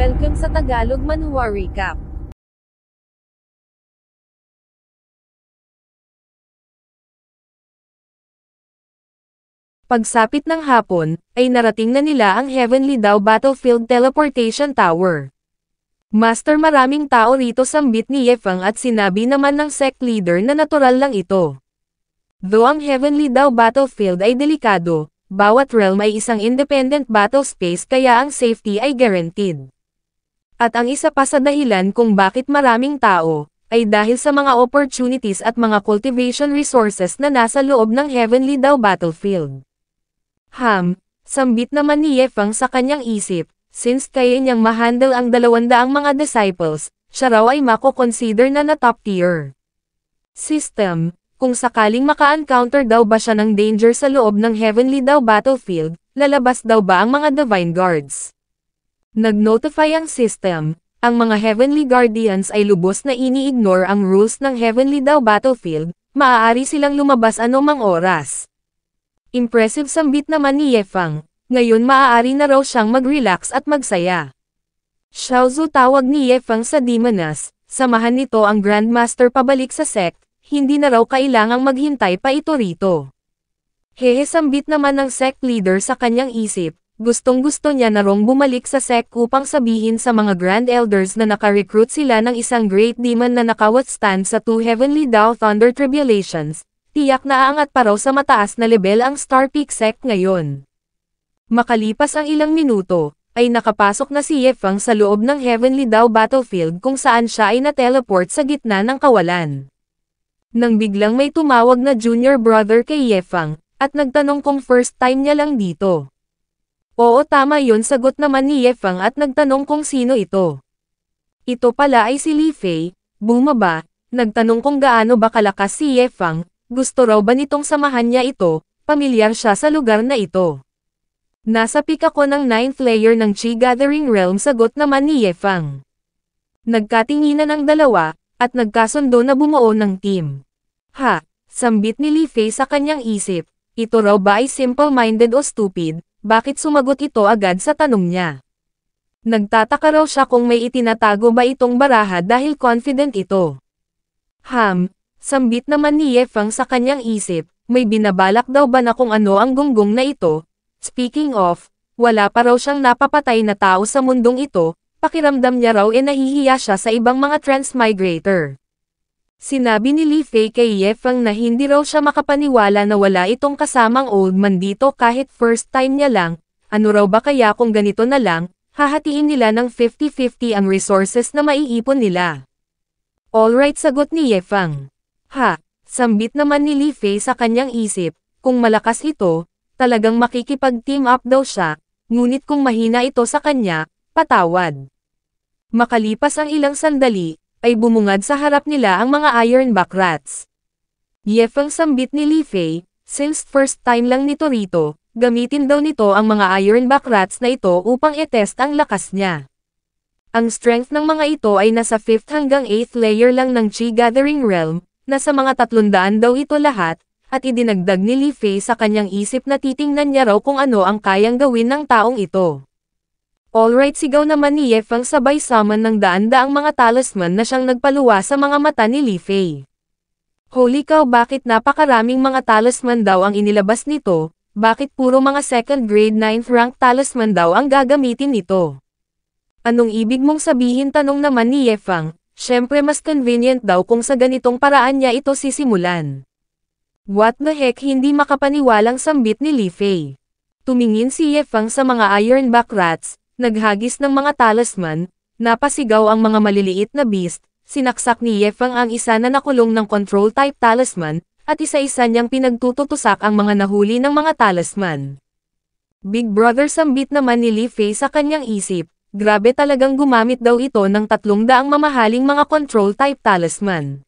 Welcome sa Tagalog Manhwa Recap. Pagsapit ng hapon, ay narating na nila ang Heavenly Dao Battlefield Teleportation Tower. Master, maraming tao rito, sambit ni Yefang at sinabi naman ng sect leader na natural lang ito. Though ang Heavenly Dao Battlefield ay delikado, bawat realm ay isang independent battle space kaya ang safety ay guaranteed. At ang isa pa sa dahilan kung bakit maraming tao, ay dahil sa mga opportunities at mga cultivation resources na nasa loob ng Heavenly Dao Battlefield. Sambit naman ni Yefang sa kanyang isip, since kaya niyang mahandle ang 200 mga disciples, siya raw ay mako-consider na top tier system. Kung sakaling maka-encounter daw ba siya ng danger sa loob ng Heavenly Dao Battlefield, lalabas daw ba ang mga Divine Guards? Nag-notify ang system, ang mga Heavenly Guardians ay lubos na ini-ignore ang rules ng Heavenly Dao Battlefield, maaari silang lumabas anumang oras. Impressive, sambit naman ni Yefang, ngayon maaari na raw siyang mag-relax at magsaya. Xiaozu, tawag ni Yefang sa Demoness, samahan nito ang Grandmaster pabalik sa sect. Hindi na raw kailangang maghintay pa ito rito. Hehe, sambit naman ng sect leader sa kanyang isip, gustong-gusto niya na rong bumalik sa sect upang sabihin sa mga Grand Elders na naka-recruit sila ng isang Great Demon na naka-withstand sa 2 Heavenly Dao Thunder Tribulations, tiyak na aangat pa raw sa mataas na level ang Star Peak sect ngayon. Makalipas ang ilang minuto, ay nakapasok na si Yefang sa loob ng Heavenly Dao Battlefield kung saan siya ay na-teleport sa gitna ng kawalan. Nang biglang may tumawag na junior brother kay Yefang, at nagtanong kung first time niya lang dito. Oo, tama yun, sagot naman ni Yefang at nagtanong kung sino ito. Ito pala ay si Li Fei. Bumaba, nagtanong kung gaano ba kalakas si Yefang, gusto raw ba nitong samahan niya ito, pamilyar siya sa lugar na ito. Nasa peak ako ng 9th layer ng Chi Gathering Realm, sagot naman ni Yefang. Nagkatinginan ang dalawa, at nagkasundo na bumuo ng team. Sambit ni Li Fei sa kanyang isip, ito raw ba ay simple-minded o stupid, bakit sumagot ito agad sa tanong niya? Nagtataka raw siya kung may itinatago ba itong baraha dahil confident ito. Sambit naman ni Yefang sa kanyang isip, may binabalak daw ba na kung ano ang gunggong na ito? Speaking of, wala pa raw siyang napapatay na tao sa mundong ito, pakiramdam niya raw nahihiya siya sa ibang mga transmigrator. Sinabi ni Li Fei kay Yefang na hindi raw siya makapaniwala na wala itong kasamang old man dito kahit first time niya lang, ano raw ba kaya kung ganito na lang, hahatiin nila ng 50-50 ang resources na maiipon nila. Alright, sagot ni Yefang. Sambit naman ni Li Fei sa kanyang isip, kung malakas ito, talagang makikipag-team up daw siya, ngunit kung mahina ito sa kanya, patawad. Makalipas ang ilang sandali, ay bumungad sa harap nila ang mga Ironback Rats. Yefang, sambit ni Li Fei, since first time lang nito rito, gamitin daw nito ang mga Ironback Rats na ito upang i-test ang lakas niya. Ang strength ng mga ito ay nasa 5th hanggang 8th layer lang ng Chi Gathering Realm, nasa mga 300 daw ito lahat, at idinagdag ni Li Fei sa kanyang isip na titingnan niya raw kung ano ang kayang gawin ng taong ito. Alright, sigaw naman ni Yefang sabay summon ng daan-daang mga talisman na siyang nagpaluwa sa mga mata ni Li Fei. Holy cow, bakit napakaraming mga talisman daw ang inilabas nito, bakit puro mga 2nd grade 9th rank talisman daw ang gagamitin nito? Anong ibig mong sabihin, tanong naman ni Yefang, syempre mas convenient daw kung sa ganitong paraan niya ito sisimulan. What the heck, hindi makapaniwalang sambit ni Li Fei. Tumingin si Yefang sa mga Ironback Rats, naghagis ng mga talisman, napasigaw ang mga maliliit na beast, sinaksak ni Yefang ang isa na nakulong ng control-type talisman, at isa-isa niyang pinagtututusak ang mga nahuli ng mga talisman. Big Brother, sambit naman ni Li Fei sa kanyang isip, grabe talagang gumamit daw ito ng 300 mamahaling mga control-type talisman.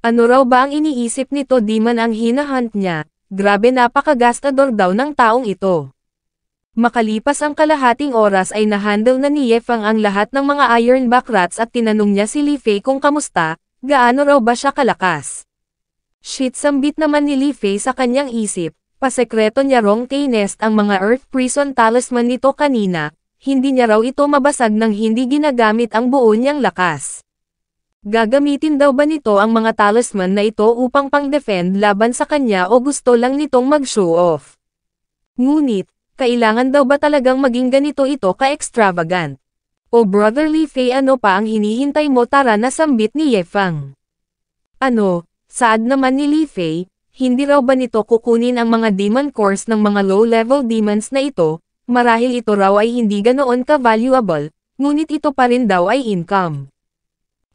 Ano raw ba ang iniisip nito, di man ang hinahunt niya, grabe napakagastador daw ng taong ito. Makalipas ang kalahating oras ay nahandle na ni Yefang ang lahat ng mga Ironback Rats at tinanong niya si Li Fei kung kamusta, gaano raw ba siya kalakas. Shit, sambit naman ni Li Fei sa kanyang isip, pasekreto niya rong tinest ang mga Earth Prison Talisman nito kanina, hindi niya raw ito mabasag nang hindi ginagamit ang buo niyang lakas. Gagamitin daw ba nito ang mga talisman na ito upang pang-defend laban sa kanya o gusto lang nitong mag-show off? Ngunit, kailangan daw ba talagang maging ganito ito ka-extravagant? O Brother Li Fei, ano pa ang hinihintay mo? Tara na, sambit ni Ye Feng. Ano, saad naman ni Li Fei, hindi raw ba nito kukunin ang mga demon cores ng mga low-level demons na ito, marahil ito raw ay hindi ganoon ka-valuable, ngunit ito pa rin daw ay income.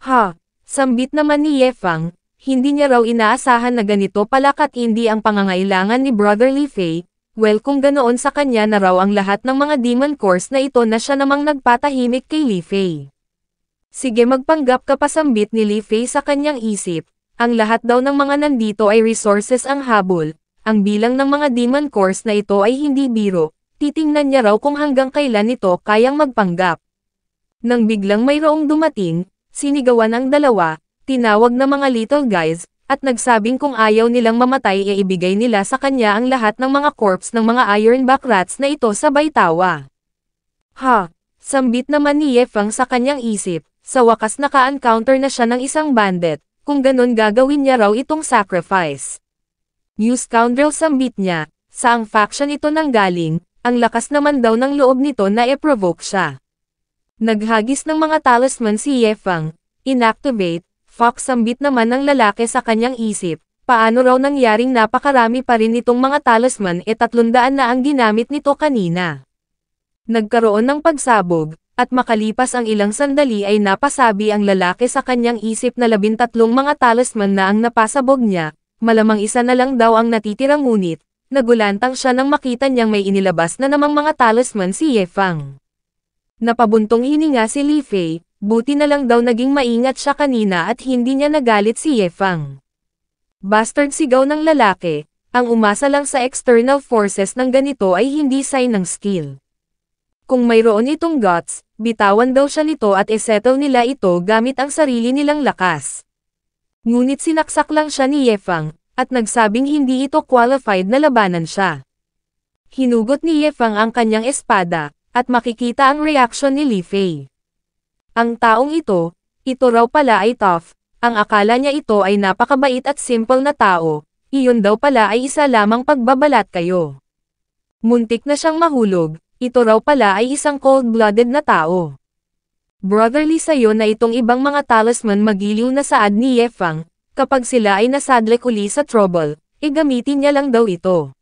Ha, sambit naman ni Ye Feng, hindi niya raw inaasahan na ganito pala katindi ang pangangailangan ni Brother Li Fei. Well, kung ganoon sa kanya na raw ang lahat ng mga demon cores na ito na siya namang nagpatahimik kay Li Fei. Sige, magpanggap ka pa, sambit ni Li Fei sa kanyang isip, ang lahat daw ng mga nandito ay resources ang habol, ang bilang ng mga demon cores na ito ay hindi biro, titingnan niya raw kung hanggang kailan ito kayang magpanggap. Nang biglang mayroong dumating, sinigawan ang dalawa, tinawag na mga little guys, at nagsabing kung ayaw nilang mamatay ibigay nila sa kanya ang lahat ng mga corpse ng mga ironback rats na ito sabay tawa. Ha, sambit naman ni Ye Feng sa kanyang isip, sa wakas naka-encounter na siya ng isang bandit, kung ganun gagawin niya raw itong sacrifice. You scoundrel, sambit niya, saang faction ito nanggaling, ang lakas naman daw ng loob nito na provoke siya. Naghagis ng mga talisman si Ye Feng, inactivate, Fox, sambit naman ng lalaki sa kanyang isip, paano raw nangyaring napakarami pa rin itong mga talisman 300 na ang ginamit nito kanina. Nagkaroon ng pagsabog, at makalipas ang ilang sandali ay napasabi ang lalaki sa kanyang isip na 13 mga talisman na ang napasabog niya, malamang isa na lang daw ang natitirang, ngunit, nagulantang siya nang makita niyang may inilabas na namang mga talisman si Ye Feng. Napabuntong hininga si Li Fei, buti na lang daw naging maingat siya kanina at hindi niya nagalit si Ye Feng. Bastard, sigaw ng lalaki, ang umasa lang sa external forces ng ganito ay hindi sign ng skill. Kung mayroon itong guts, bitawan daw siya nito at isettle nila ito gamit ang sarili nilang lakas. Ngunit sinaksak lang siya ni Ye Feng, at nagsabing hindi ito qualified na labanan siya. Hinugot ni Ye Feng ang kanyang espada, at makikita ang reaksyon ni Li Fei. Ang taong ito raw pala ay tough, ang akala niya ito ay napakabait at simple na tao, iyon daw pala ay isa lamang pagbabalat kayo. Muntik na siyang mahulog, ito raw pala ay isang cold-blooded na tao. Brotherly sayo na itong ibang mga talisman, magiliw na saad ni Ye Feng, kapag sila ay nasadlek uli sa trouble, gamitin niya lang daw ito.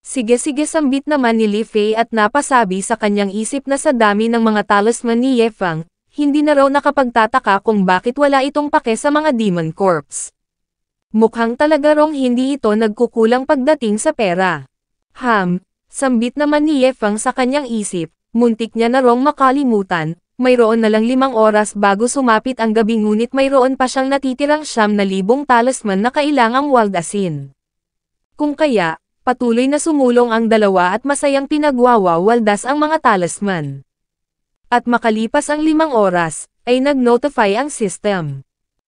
Sige, sambit naman ni Li Fei at napasabi sa kanyang isip na sa dami ng mga talisman ni Ye Feng, hindi na raw nakapagtataka kung bakit wala itong pake sa mga demon corpse. Mukhang talaga rong hindi ito nagkukulang pagdating sa pera. Sambit naman ni Ye Feng sa kanyang isip, muntik niya na rong makalimutan, mayroon na lang 5 oras bago sumapit ang gabi, ngunit mayroon pa siyang natitirang 9,000 talisman na kailangang waldasin. Kung kaya, patuloy na sumulong ang dalawa at masayang pinagwawawaldas ang mga talisman. At makalipas ang 5 oras, ay nag-notify ang system.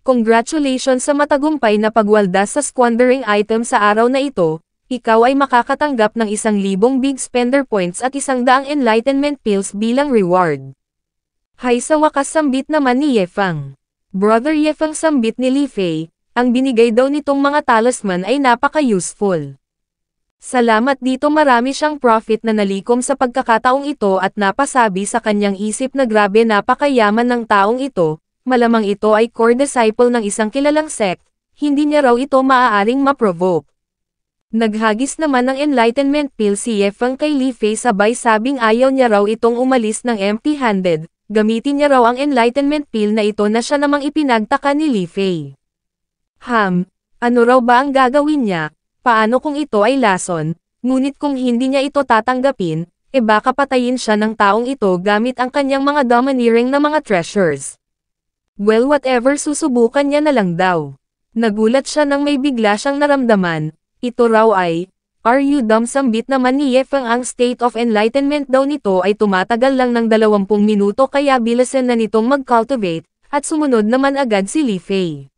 Congratulations sa matagumpay na pagwaldas sa squandering item sa araw na ito, ikaw ay makakatanggap ng 1,000 big spender points at 100 enlightenment pills bilang reward. Hay, sa wakas, sambit naman ni Ye Feng. Brother Ye Feng, sambit ni Li Fei, ang binigay daw nitong mga talisman ay napaka-useful. Salamat dito, marami siyang profit na nalikom sa pagkakataong ito at napasabi sa kanyang isip na grabe, napakayaman ng taong ito, malamang ito ay core disciple ng isang kilalang sect, hindi niya raw ito maaaring ma-provoke. Naghagis naman ng enlightenment pill si Ye Feng kay Li Fei, sabay sabing ayaw niya raw itong umalis ng empty-handed, gamitin niya raw ang enlightenment pill na ito na siya namang ipinagtaka ni Li Fei. Ano raw ba ang gagawin niya? Paano kung ito ay lason, ngunit kung hindi niya ito tatanggapin, baka patayin siya ng taong ito gamit ang kanyang mga domineering na mga treasures. Well, whatever, susubukan niya na lang daw. Nagulat siya nang may bigla siyang naramdaman, ito raw ay, are you dumb, sambit naman ni Ye Feng, ang state of enlightenment daw nito ay tumatagal lang ng 20 minuto kaya bilisan na nitong mag-cultivate, at sumunod naman agad si Li Fei.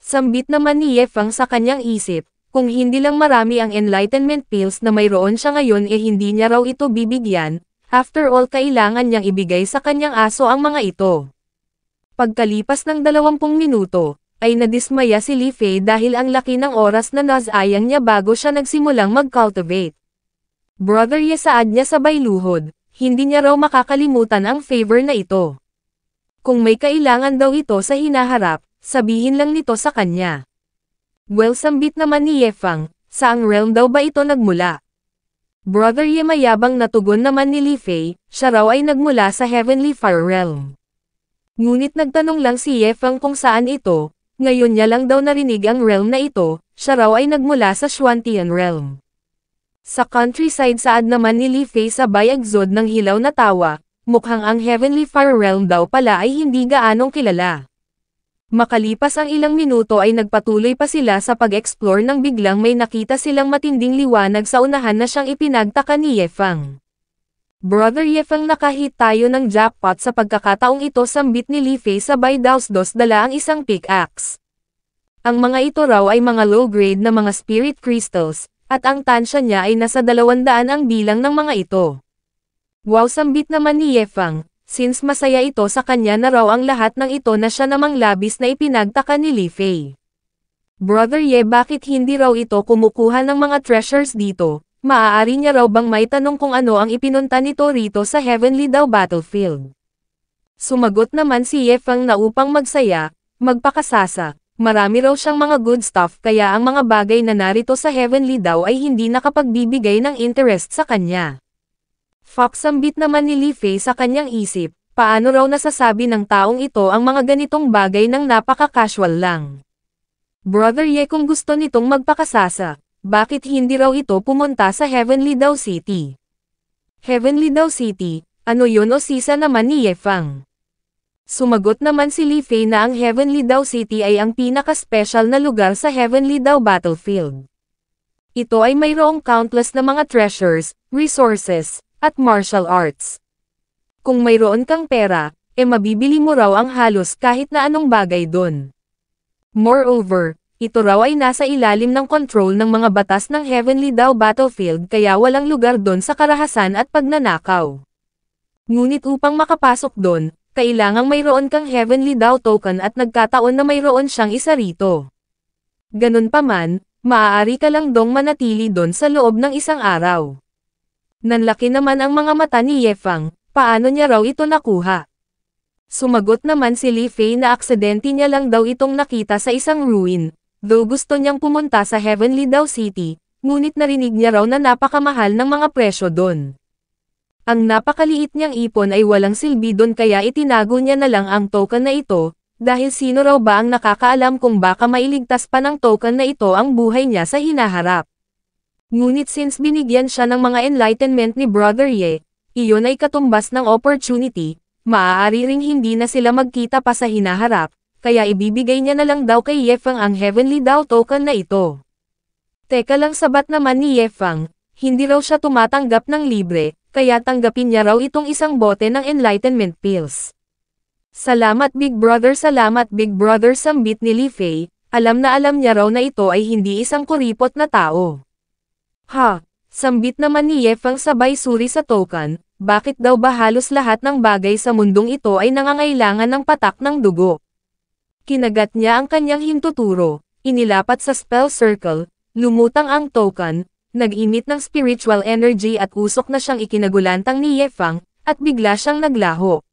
Sambit naman ni Ye Feng sa kanyang isip, kung hindi lang marami ang enlightenment pills na mayroon siya ngayon hindi niya raw ito bibigyan, after all kailangan niyang ibigay sa kanyang aso ang mga ito. Pagkalipas ng 20 minuto, ay nadismaya si Li Fei dahil ang laki ng oras na nasayang niya bago siya nagsimulang mag-cultivate. Brother Ye, saad niya sabay luhod, hindi niya raw makakalimutan ang favor na ito. Kung may kailangan daw ito sa hinaharap, sabihin lang nito sa kanya. Well, sambit naman ni Ye Fang, saang realm daw ba ito nagmula? Brother Ye, mayabang na tugon naman ni Li Fei, siya raw ay nagmula sa Heavenly Fire Realm. Ngunit nagtanong lang si Ye Fang kung saan ito, ngayon niya lang daw narinig ang realm na ito, siya raw ay nagmula sa Xuantian Realm. Sa countryside, saad naman ni Li Fei sabay agzod ng hilaw na tawa, mukhang ang Heavenly Fire Realm daw pala ay hindi gaanong kilala. Makalipas ang ilang minuto ay nagpatuloy pa sila sa pag-explore nang biglang may nakita silang matinding liwanag sa unahan na siyang ipinagtaka ni Ye Fang. Brother Ye Fang, nakahit tayo ng jackpot sa pagkakataong ito, sambit ni Li Fei sabay daos-dos dala ang isang pickaxe. Ang mga ito raw ay mga low-grade na mga spirit crystals, at ang tansya niya ay nasa 200 ang bilang ng mga ito. Wow, sambit naman ni Ye Fang, since masaya ito sa kanya na raw ang lahat ng ito na siya namang labis na ipinagtaka ni Li Fei. Brother Ye, bakit hindi raw ito kumukuha ng mga treasures dito? Maaari niya raw bang may tanong kung ano ang ipinunta nito rito sa Heavenly Dao Battlefield? Sumagot naman si Ye Fang na upang magsaya, magpakasasa, marami raw siyang mga good stuff kaya ang mga bagay na narito sa Heavenly Dao ay hindi nakapagbibigay ng interest sa kanya. Fox, sambit naman ni Li Fei sa kanyang isip, paano raw nasasabi ng taong ito ang mga ganitong bagay ng napaka-casual lang? Brother Ye, kung gusto nitong magpakasasa, bakit hindi raw ito pumunta sa Heavenly Dao City? Heavenly Dao City, ano yun o sisa naman ni Ye Fang? Sumagot naman si Li Fei na ang Heavenly Dao City ay ang pinaka-special na lugar sa Heavenly Dao Battlefield. Ito ay mayroong countless na mga treasures, resources, at martial arts. Kung mayroon kang pera, mabibili mo raw ang halos kahit na anong bagay dun. Moreover, ito raw ay nasa ilalim ng control ng mga batas ng Heavenly Dao Battlefield kaya walang lugar doon sa karahasan at pagnanakaw. Ngunit upang makapasok doon, kailangang mayroon kang Heavenly Dao token at nagkataon na mayroon siyang isa rito. Ganun pa man, maaari ka lang dong manatili doon sa loob ng isang araw. Nanlaki naman ang mga mata ni Ye Fang, paano niya raw ito nakuha? Sumagot naman si Li Fei na aksidente niya lang daw itong nakita sa isang ruin. Though gusto niyang pumunta sa Heavenly Dao City, ngunit narinig niya raw na napakamahal ng mga presyo doon. Ang napakaliit niyang ipon ay walang silbi doon kaya itinago niya na lang ang token na ito, dahil sino raw ba ang nakakaalam kung baka mailigtas pa ng token na ito ang buhay niya sa hinaharap. Ngunit since binigyan siya ng mga enlightenment ni Brother Ye, iyon ay katumbas ng opportunity, maaari ring hindi na sila magkita pa sa hinaharap, kaya ibibigay niya na lang daw kay Ye Fang ang Heavenly Dao token na ito. Teka lang, sabat naman ni Ye Fang, hindi raw siya tumatanggap ng libre, kaya tanggapin niya raw itong isang bote ng enlightenment pills. Salamat Big Brother, sambit ni Li Fei, alam na alam niya raw na ito ay hindi isang kuripot na tao. Ha, sambit naman ni Ye Fang sabay suri sa token, bakit daw ba halos lahat ng bagay sa mundong ito ay nangangailangan ng patak ng dugo? Kinagat niya ang kanyang hintuturo, inilapat sa spell circle, lumutang ang token, nag-imit ng spiritual energy at usok na siyang ikinagulantang ni Ye Fang, at bigla siyang naglaho.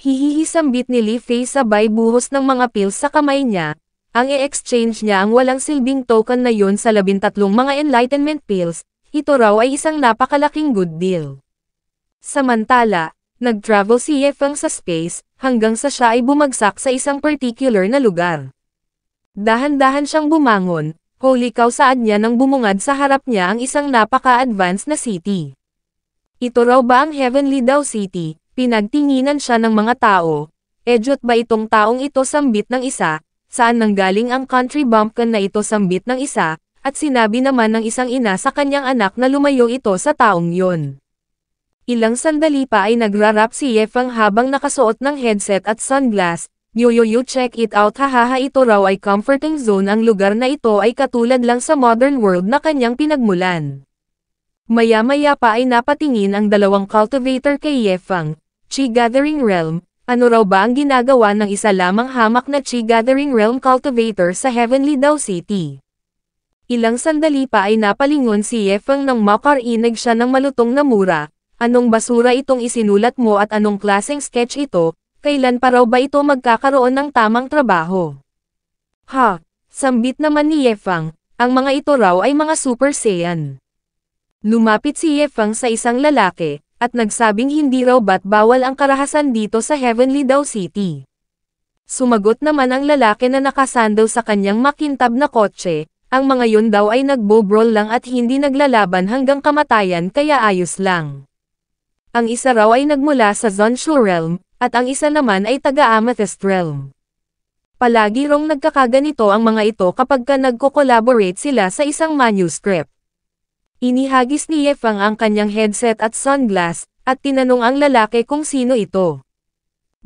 Hihihi, sambit ni Li Fei sabay buhos ng mga pills sa kamay niya, ang i-exchange niya ang walang silbing token na yon sa 13 mga enlightenment pills, ito raw ay isang napakalaking good deal. Samantala, nag-travel si Ye Fang sa space, hanggang sa siya ay bumagsak sa isang particular na lugar. Dahan-dahan siyang bumangon, holy cow, saad niya nang bumungad sa harap niya ang isang napaka-advanced na city. Ito raw ba ang Heavenly Dao City? Pinagtinginan siya ng mga tao. Ejot ba itong taong ito, sambit ng isa? Saan nanggaling ang country bumpkin na ito, sambit ng isa? At sinabi naman ng isang ina sa kanyang anak na lumayo ito sa taong yon. Ilang sandali pa ay nagrarap si Ye Fang habang nakasuot ng headset at sunglass. Yo, check it out, hahaha, ito raw ay comforting zone, ang lugar na ito ay katulad lang sa modern world na kanyang pinagmulan. Maya-maya pa ay napatingin ang dalawang cultivator kay Yefang, Chi Gathering Realm, ano raw ba ang ginagawa ng isa lamang hamak na Chi Gathering Realm cultivator sa Heavenly Dao City? Ilang sandali pa ay napalingon si Yefang nang makarinig siya ng malutong na mura. Anong basura itong isinulat mo at anong klaseng sketch ito? Kailan pa raw ba ito magkakaroon ng tamang trabaho? Ha, sambit naman ni Yefang, ang mga ito raw ay mga Super Saiyan. Lumapit si Yefang sa isang lalaki, at nagsabing hindi raw ba't bawal ang karahasan dito sa Heavenly Dao City. Sumagot naman ang lalaki na nakasandal sa kanyang makintab na kotse. Ang mga yun daw ay nagbo-brawl lang at hindi naglalaban hanggang kamatayan kaya ayos lang. Ang isa raw ay nagmula sa Zonshu Realm, at ang isa naman ay taga-Amethyst Realm. Palagi rong nagkakaganito ang mga ito kapag nagko-collaborate sila sa isang manuscript. Inihagis ni Yefang ang kanyang headset at sunglass, at tinanong ang lalaki kung sino ito.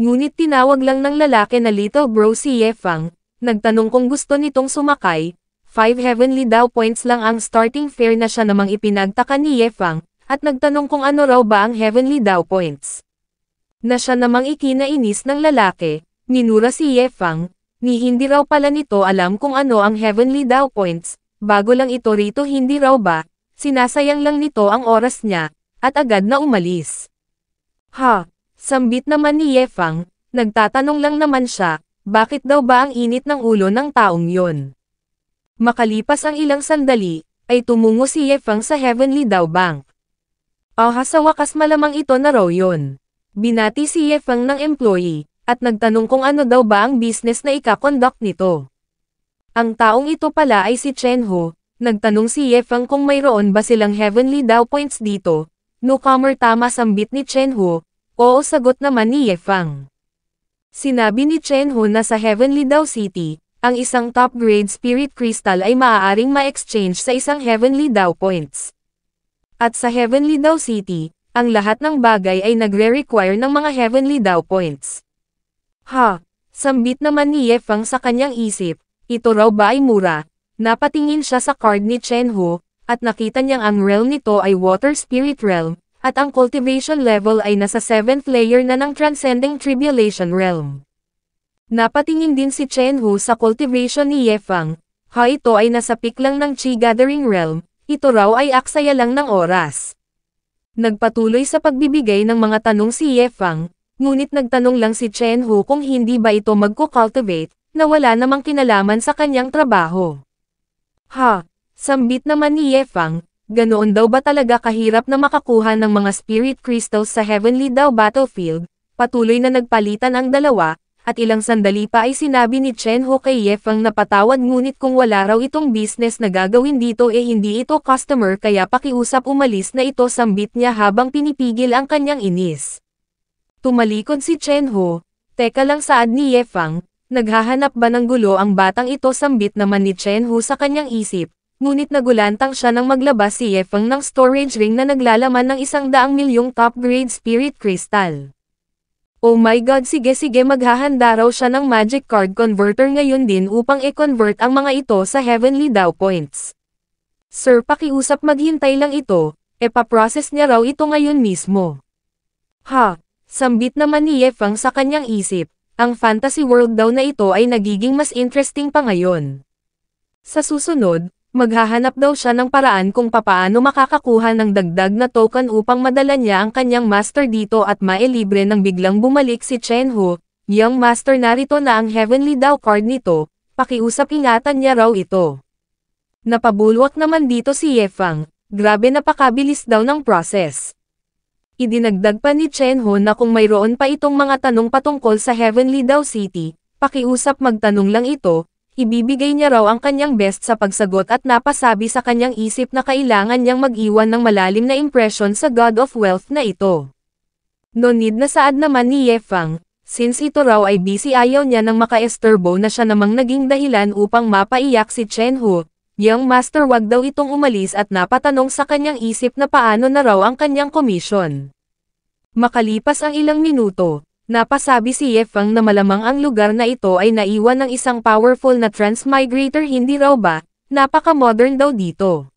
Ngunit tinawag lang ng lalaki na little bro si Yefang, nagtanong kung gusto nitong sumakay. 5 Heavenly Dao points lang ang starting fare na siya namang ipinagtaka ni Yefang, at nagtanong kung ano raw ba ang Heavenly Dao points. Na siya namang ikinainis ng lalaki, minura si Yefang, ni hindi raw pala nito alam kung ano ang Heavenly Dao points, bago lang ito rito hindi raw ba, sinasayang lang nito ang oras niya, at agad na umalis. Ha, sambit naman ni Yefang, nagtatanong lang naman siya, bakit daw ba ang init ng ulo ng taong yon? Makalipas ang ilang sandali, ay tumungo si Yefang sa Heavenly Dao Bank. Sa wakas malamang ito na raw yun. Binati si Yefang ng employee, at nagtanong kung ano daw ba ang business na ika-conduct nito. Ang taong ito pala ay si Chen Ho, nagtanong si Yefang kung mayroon ba silang Heavenly Dao points dito. Newcomer tama sambit ni Chen Ho, oo sagot naman ni Yefang. Sinabi ni Chen Ho na sa Heavenly Dao City, ang isang top-grade spirit crystal ay maaaring ma-exchange sa isang Heavenly Dao points. At sa Heavenly Dao City, ang lahat ng bagay ay nagre-require ng mga Heavenly Dao points. Ha, sambit naman ni Yefang sa kanyang isip, ito raw ba ay mura? Napatingin siya sa card ni Chen Ho, at nakita niyang ang realm nito ay Water Spirit Realm, at ang cultivation level ay nasa 7th layer na ng Transcending Tribulation Realm. Napatingin din si Chen Ho sa cultivation ni Yefang, ito ay nasa peak lang ng Chi Gathering Realm, ito raw ay aksaya lang ng oras. Nagpatuloy sa pagbibigay ng mga tanong si Yefang, ngunit nagtanong lang si Chen Ho kung hindi ba ito magko-cultivate, na wala namang kinalaman sa kanyang trabaho. Ha, sambit naman ni Yefang, ganoon daw ba talaga kahirap na makakuha ng mga spirit crystals sa Heavenly Dao Battlefield? Patuloy na nagpalitan ang dalawa, at ilang sandali pa ay sinabi ni Chen Ho kay Yefang na patawad ngunit kung wala raw itong business na gagawin dito hindi ito customer kaya pakiusap umalis na ito sambit niya habang pinipigil ang kanyang inis. Tumalikod si Chen Ho, teka lang saad ni Yefang, naghahanap ba ng gulo ang batang ito sambit naman ni Chen Ho sa kanyang isip, ngunit nagulantang siya nang maglabas si Yefang ng storage ring na naglalaman ng 100 milyong top-grade spirit crystal. Oh my god sige maghahanda raw siya ng magic card converter ngayon din upang i-convert ang mga ito sa Heavenly Dao points. Sir pakiusap maghintay lang ito, paprocess niya raw ito ngayon mismo. Ha, sambit naman ni Yefang sa kanyang isip, ang fantasy world daw na ito ay nagiging mas interesting pa ngayon. Sa susunod, maghahanap daw siya ng paraan kung papaano makakakuha ng dagdag na token upang madala niya ang kanyang master dito at mailibre nang biglang bumalik si Chen Ho, Young Master narito na ang Heavenly Dao card nito, pakiusap ingatan niya raw ito. Napabulwak naman dito si Yefang, grabe napakabilis daw ng process. Idinagdag pa ni Chen Ho na kung mayroon pa itong mga tanong patungkol sa Heavenly Dao City, pakiusap magtanong lang ito. Ibibigay niya raw ang kanyang best sa pagsagot at napasabi sa kanyang isip na kailangan niyang mag-iwan ng malalim na impression sa God of Wealth na ito. No need na saad naman ni Yefang, since ito raw ay busy ayaw niya nang maka-esturbo na siya namang naging dahilan upang mapaiyak si Chen Ho, Young Master wag daw itong umalis at napatanong sa kanyang isip na paano na raw ang kanyang komisyon. Makalipas ang ilang minuto, napasabi si Yefang na malamang ang lugar na ito ay naiwan ng isang powerful na transmigrator hindi raw ba, napaka-modern daw dito.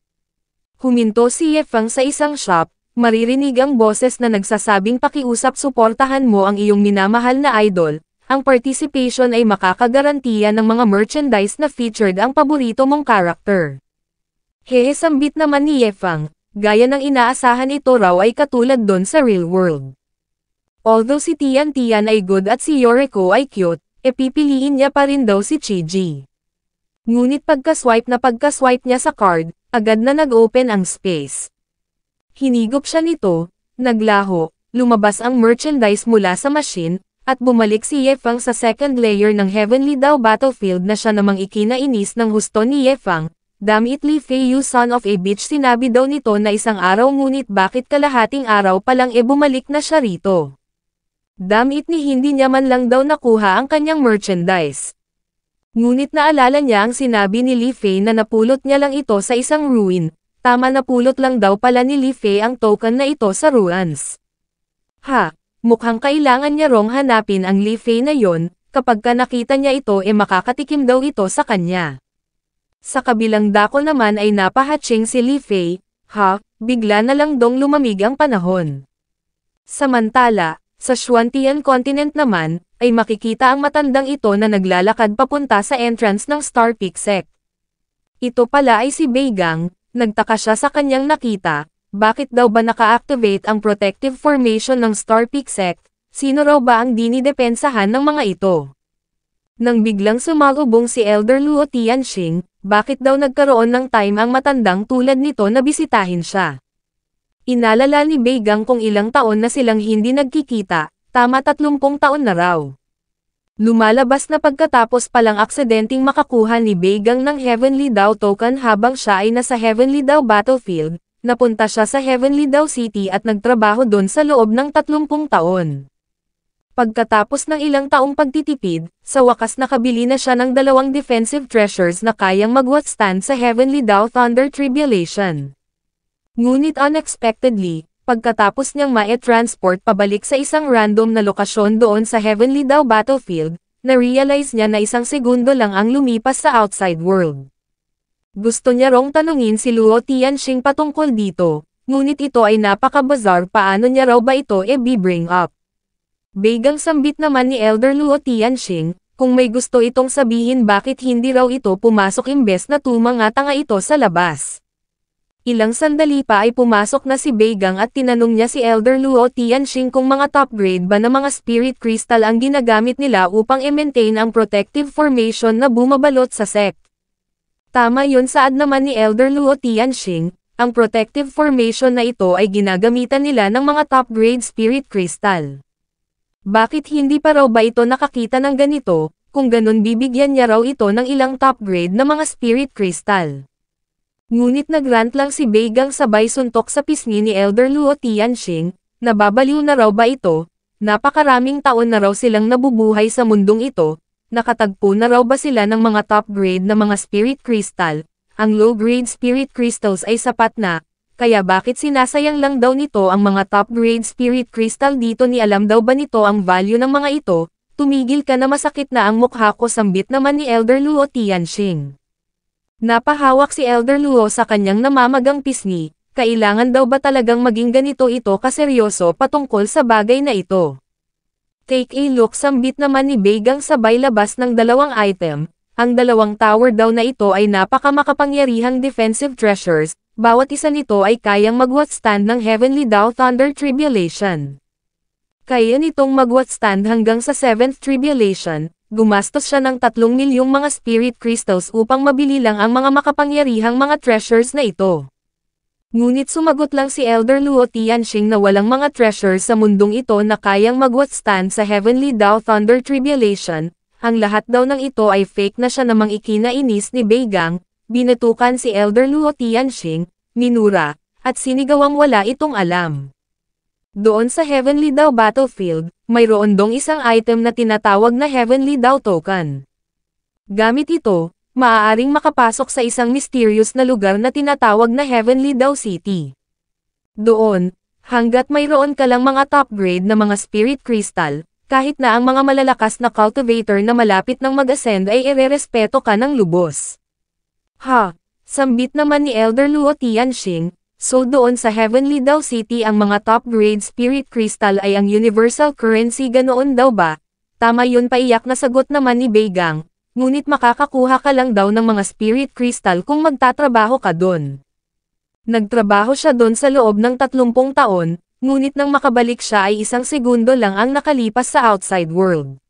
Huminto si Ye Feng sa isang shop, maririnig ang boses na nagsasabing pakiusap suportahan mo ang iyong minamahal na idol. Ang participation ay makakagarantiya ng mga merchandise na featured ang paborito mong character. Sambit naman ni Ye Feng, gaya ng inaasahan ito raw ay katulad don sa real world. Although si Tian Tian ay good at si Yoriko ay cute, pipiliin niya pa rin daw si Chiji. Ngunit pagka-swipe niya sa card, agad na nag-open ang space. Hinigop siya nito, naglaho, lumabas ang merchandise mula sa machine, at bumalik si Ye Feng sa second layer ng Heavenly Dao Battlefield na siya namang ikinainis ng husto ni Ye Feng. Damn it Li Fei, you son of a bitch, sinabi daw nito na isang araw, ngunit bakit kalahating araw pa lang bumalik na siya rito. Damn it, ni hindi niya man lang daw nakuha ang kanyang merchandise. Ngunit naalala niya ang sinabi ni Li Fei na napulot niya lang ito sa isang ruin. Tama, napulot lang daw pala ni Li Fei ang token na ito sa ruins. Mukhang kailangan niya rong hanapin ang Li Fei na yon, kapag nakita niya ito makakatikim daw ito sa kanya. Sa kabilang dako naman ay napahatching si Li Fei, bigla na lang dong lumamig ang panahon. Samantala, sa Xuantian Continent naman, ay makikita ang matandang ito na naglalakad papunta sa entrance ng Star Peak Sect. Ito pala ay si Beigang. Nagtaka siya sa kanyang nakita, bakit daw ba naka-activate ang protective formation ng Star Peak Sect, sino raw ba ang dinidepensahan ng mga ito? Nang biglang sumalubong si Elder Luo Tianxing, bakit daw nagkaroon ng time ang matandang tulad nito na bisitahin siya? Inalala ni Beigang kung ilang taon na silang hindi nagkikita, tama 30 taon na raw. Lumalabas na pagkatapos palang aksidenteng makakuha ni Beigang ng Heavenly Dao token habang siya ay nasa Heavenly Dao Battlefield, napunta siya sa Heavenly Dao City at nagtrabaho doon sa loob ng 30 taon. Pagkatapos ng ilang taong pagtitipid, sa wakas nakabili na siya ng 2 defensive treasures na kayang mag-withstand sa Heavenly Dao Thunder Tribulation. Ngunit unexpectedly, pagkatapos niyang ma-transport pabalik sa isang random na lokasyon doon sa Heavenly Dao Battlefield, na-realize niya na isang segundo lang ang lumipas sa outside world. Gusto niya rong tanungin si Luo Tianxing patungkol dito, ngunit ito ay napaka-bizarre, paano niya raw ba ito bring up. Beigang sambit naman ni Elder Luo Tianxing, kung may gusto itong sabihin bakit hindi raw ito pumasok imbes na tumanga-tanga ito sa labas. Ilang sandali pa ay pumasok na si Beigang at tinanong niya si Elder Luo Tianxing kung mga top grade ba na mga spirit crystal ang ginagamit nila upang i-maintain ang protective formation na bumabalot sa sect. Tama yun, saad naman ni Elder Luo Tianxing, ang protective formation na ito ay ginagamitan nila ng mga top grade spirit crystal. Bakit hindi pa raw ba ito nakakita ng ganito, kung ganun bibigyan niya raw ito ng ilang top grade na mga spirit crystal. Ngunit nagrant lang si Beigang sabay suntok sa pisngi ni Elder Luo Tianxing, nababaliw na raw ba ito, napakaraming taon na raw silang nabubuhay sa mundong ito, nakatagpo na raw ba sila ng mga top grade na mga spirit crystal, ang low grade spirit crystals ay sapat na, kaya bakit sinasayang lang daw nito ang mga top grade spirit crystal dito, ni alam daw ba nito ang value ng mga ito, tumigil ka na, masakit na ang mukha ko, sambit naman ni Elder Luo Tianxing. Napahawak si Elder Luo sa kanyang namamagang pisngi, kailangan daw ba talagang maging ganito ito kaseryoso patungkol sa bagay na ito? Take a look, sambit naman ni Beigang sabay labas ng 2 item, ang 2 tower daw na ito ay napakamakapangyarihang defensive treasures, bawat isa nito ay kayang mag-withstand ng Heavenly Dao Thunder Tribulation. Kaya nitong mag-withstand hanggang sa 7th Tribulation. Gumastos siya ng 3 milyong mga spirit crystals upang mabili lang ang mga makapangyarihang mga treasures na ito. Ngunit sumagot lang si Elder Luo Tianxing na walang mga treasures sa mundong ito na kayang mag-withstand sa Heavenly Dao Thunder Tribulation, ang lahat daw ng ito ay fake na, siya namang ikinainis ni Beigang, binatukan si Elder Luo Tianxing, minura, at sinigawang wala itong alam. Doon sa Heavenly Dao Battlefield, mayroon dong isang item na tinatawag na Heavenly Dao Token. Gamit ito, maaaring makapasok sa isang mysterious na lugar na tinatawag na Heavenly Dao City. Doon, hanggat mayroon ka lang mga top grade na mga spirit crystal, kahit na ang mga malalakas na cultivator na malapit ng mag-ascend ay irerespeto ka ng lubos. Sambit naman ni Elder Luo Tianxing, so doon sa Heavenly Dao City ang mga top-grade spirit crystal ay ang universal currency ganoon daw ba? Tama yun, paiyak na sagot naman ni Beigang, ngunit makakakuha ka lang daw ng mga spirit crystal kung magtatrabaho ka doon. Nagtrabaho siya doon sa loob ng 30 taon, ngunit nang makabalik siya ay 1 segundo lang ang nakalipas sa outside world.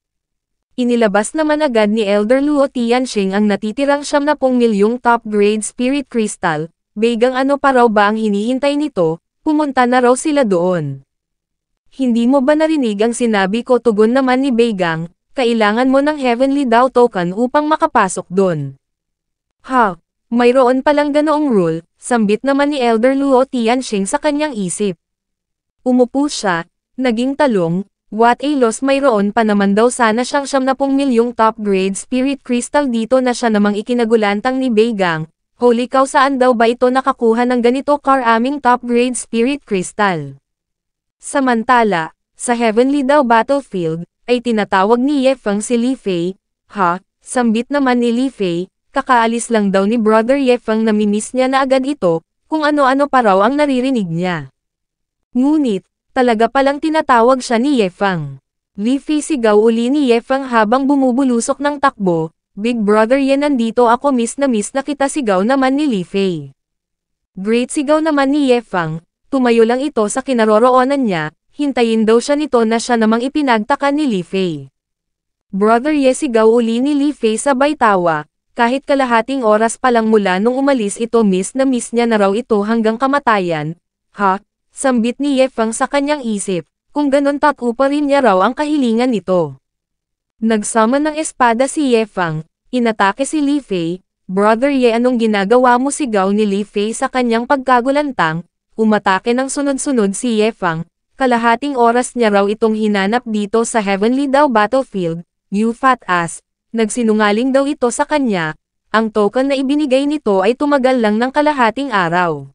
Inilabas naman agad ni Elder Luo Tianxing ang natitirang 70 milyong top-grade spirit crystal. Beigang, ano pa raw ba ang hinihintay nito, pumunta na raw sila doon. Hindi mo ba narinig ang sinabi ko, tugon naman ni Beigang, kailangan mo ng Heavenly Dao token upang makapasok doon. Ha, mayroon palang ganoong rule, sambit naman ni Elder Luo Tianxing sa kanyang isip. Umupo siya, naging talong. What a loss, mayroon pa naman daw sana siyang 70 milyong top-grade spirit crystal dito na siya namang ikinagulantang ni Beigang. Holy cow, saan daw ba ito nakakuha ng ganito karaming top-grade spirit crystal? Samantala, sa Heavenly Dao Battlefield, ay tinatawag ni Ye Feng si Li Fei. Ha, sambit naman ni Li Fei, kakaalis lang daw ni Brother Ye Feng, namimiss niya na agad ito, kung ano-ano pa raw ang naririnig niya. Ngunit, talaga palang tinatawag siya ni Ye Feng. Li Fei, sigaw uli ni Ye Feng habang bumubulusok ng takbo. Big Brother Ye, nandito ako, miss na kita, sigaw naman ni Li Fei. Great, sigaw naman ni Ye Feng. Tumayo lang ito sa kinaroroonan niya, hintayin daw siya nito na siya namang ipinagtaka ni Li Fei. Brother Ye, sigaw uli ni Li Fei sabay tawa. Kahit kalahating oras pa lang mula nung umalis ito, miss na miss niya na raw ito hanggang kamatayan. Ha? Sambit ni Ye Feng sa kanyang isip, kung ganon pa rin niya raw ang kahilingan nito. Nagsama ng espada si Ye Feng, inatake si Li Fei. Brother Ye, anong ginagawa mo, sigaw ni Li Fei sa kanyang pagkagulantang. Umatake ng sunod-sunod si Ye Feng, kalahating oras niya raw itong hinanap dito sa Heavenly Dao Battlefield. You fat ass, nagsinungaling daw ito sa kanya, ang token na ibinigay nito ay tumagal lang ng kalahating araw.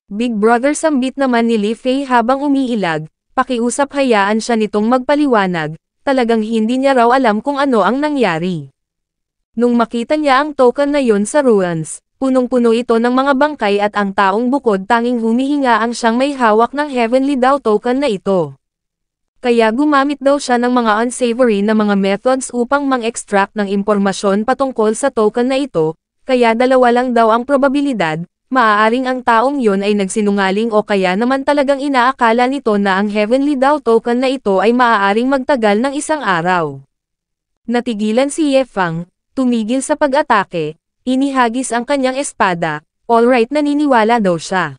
Big Brother, sambit naman ni Li Fei habang umiilag, pakiusap, hayaan siya nitong magpaliwanag, talagang hindi niya raw alam kung ano ang nangyari. Nung makita niya ang token na yon sa ruins, punong-puno ito ng mga bangkay at ang taong bukod tanging humihinga ang siyang may hawak ng Heavenly Dao token na ito. Kaya gumamit daw siya ng mga unsavory na mga methods upang mang-extract ng impormasyon patungkol sa token na ito, kaya dalawa lang daw ang probabilidad. Maaaring ang taong yon ay nagsinungaling o kaya naman talagang inaakala nito na ang Heavenly Dao token na ito ay maaaring magtagal ng 1 araw. Natigilan si Ye Feng, tumigil sa pag-atake, inihagis ang kanyang espada, alright, naniniwala daw siya.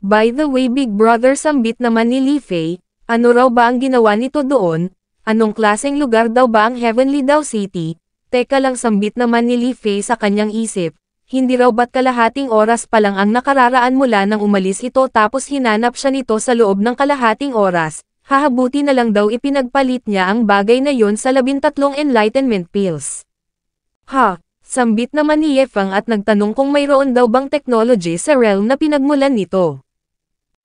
By the way, Big Brother, sambit naman ni Li Fei, ano raw ba ang ginawa nito doon? Anong klaseng lugar daw ba ang Heavenly Dao City? Teka lang, sambit naman ni Li Fei sa kanyang isip. Hindi raw ba't kalahating oras pa lang ang nakararaan mula nang umalis ito tapos hinanap siya nito sa loob ng kalahating oras, hahabuti na lang daw ipinagpalit niya ang bagay na yon sa 13 enlightenment pills. Ha, sambit naman ni Ye Feng at nagtanong kung mayroon daw bang technology sa realm na pinagmulan nito.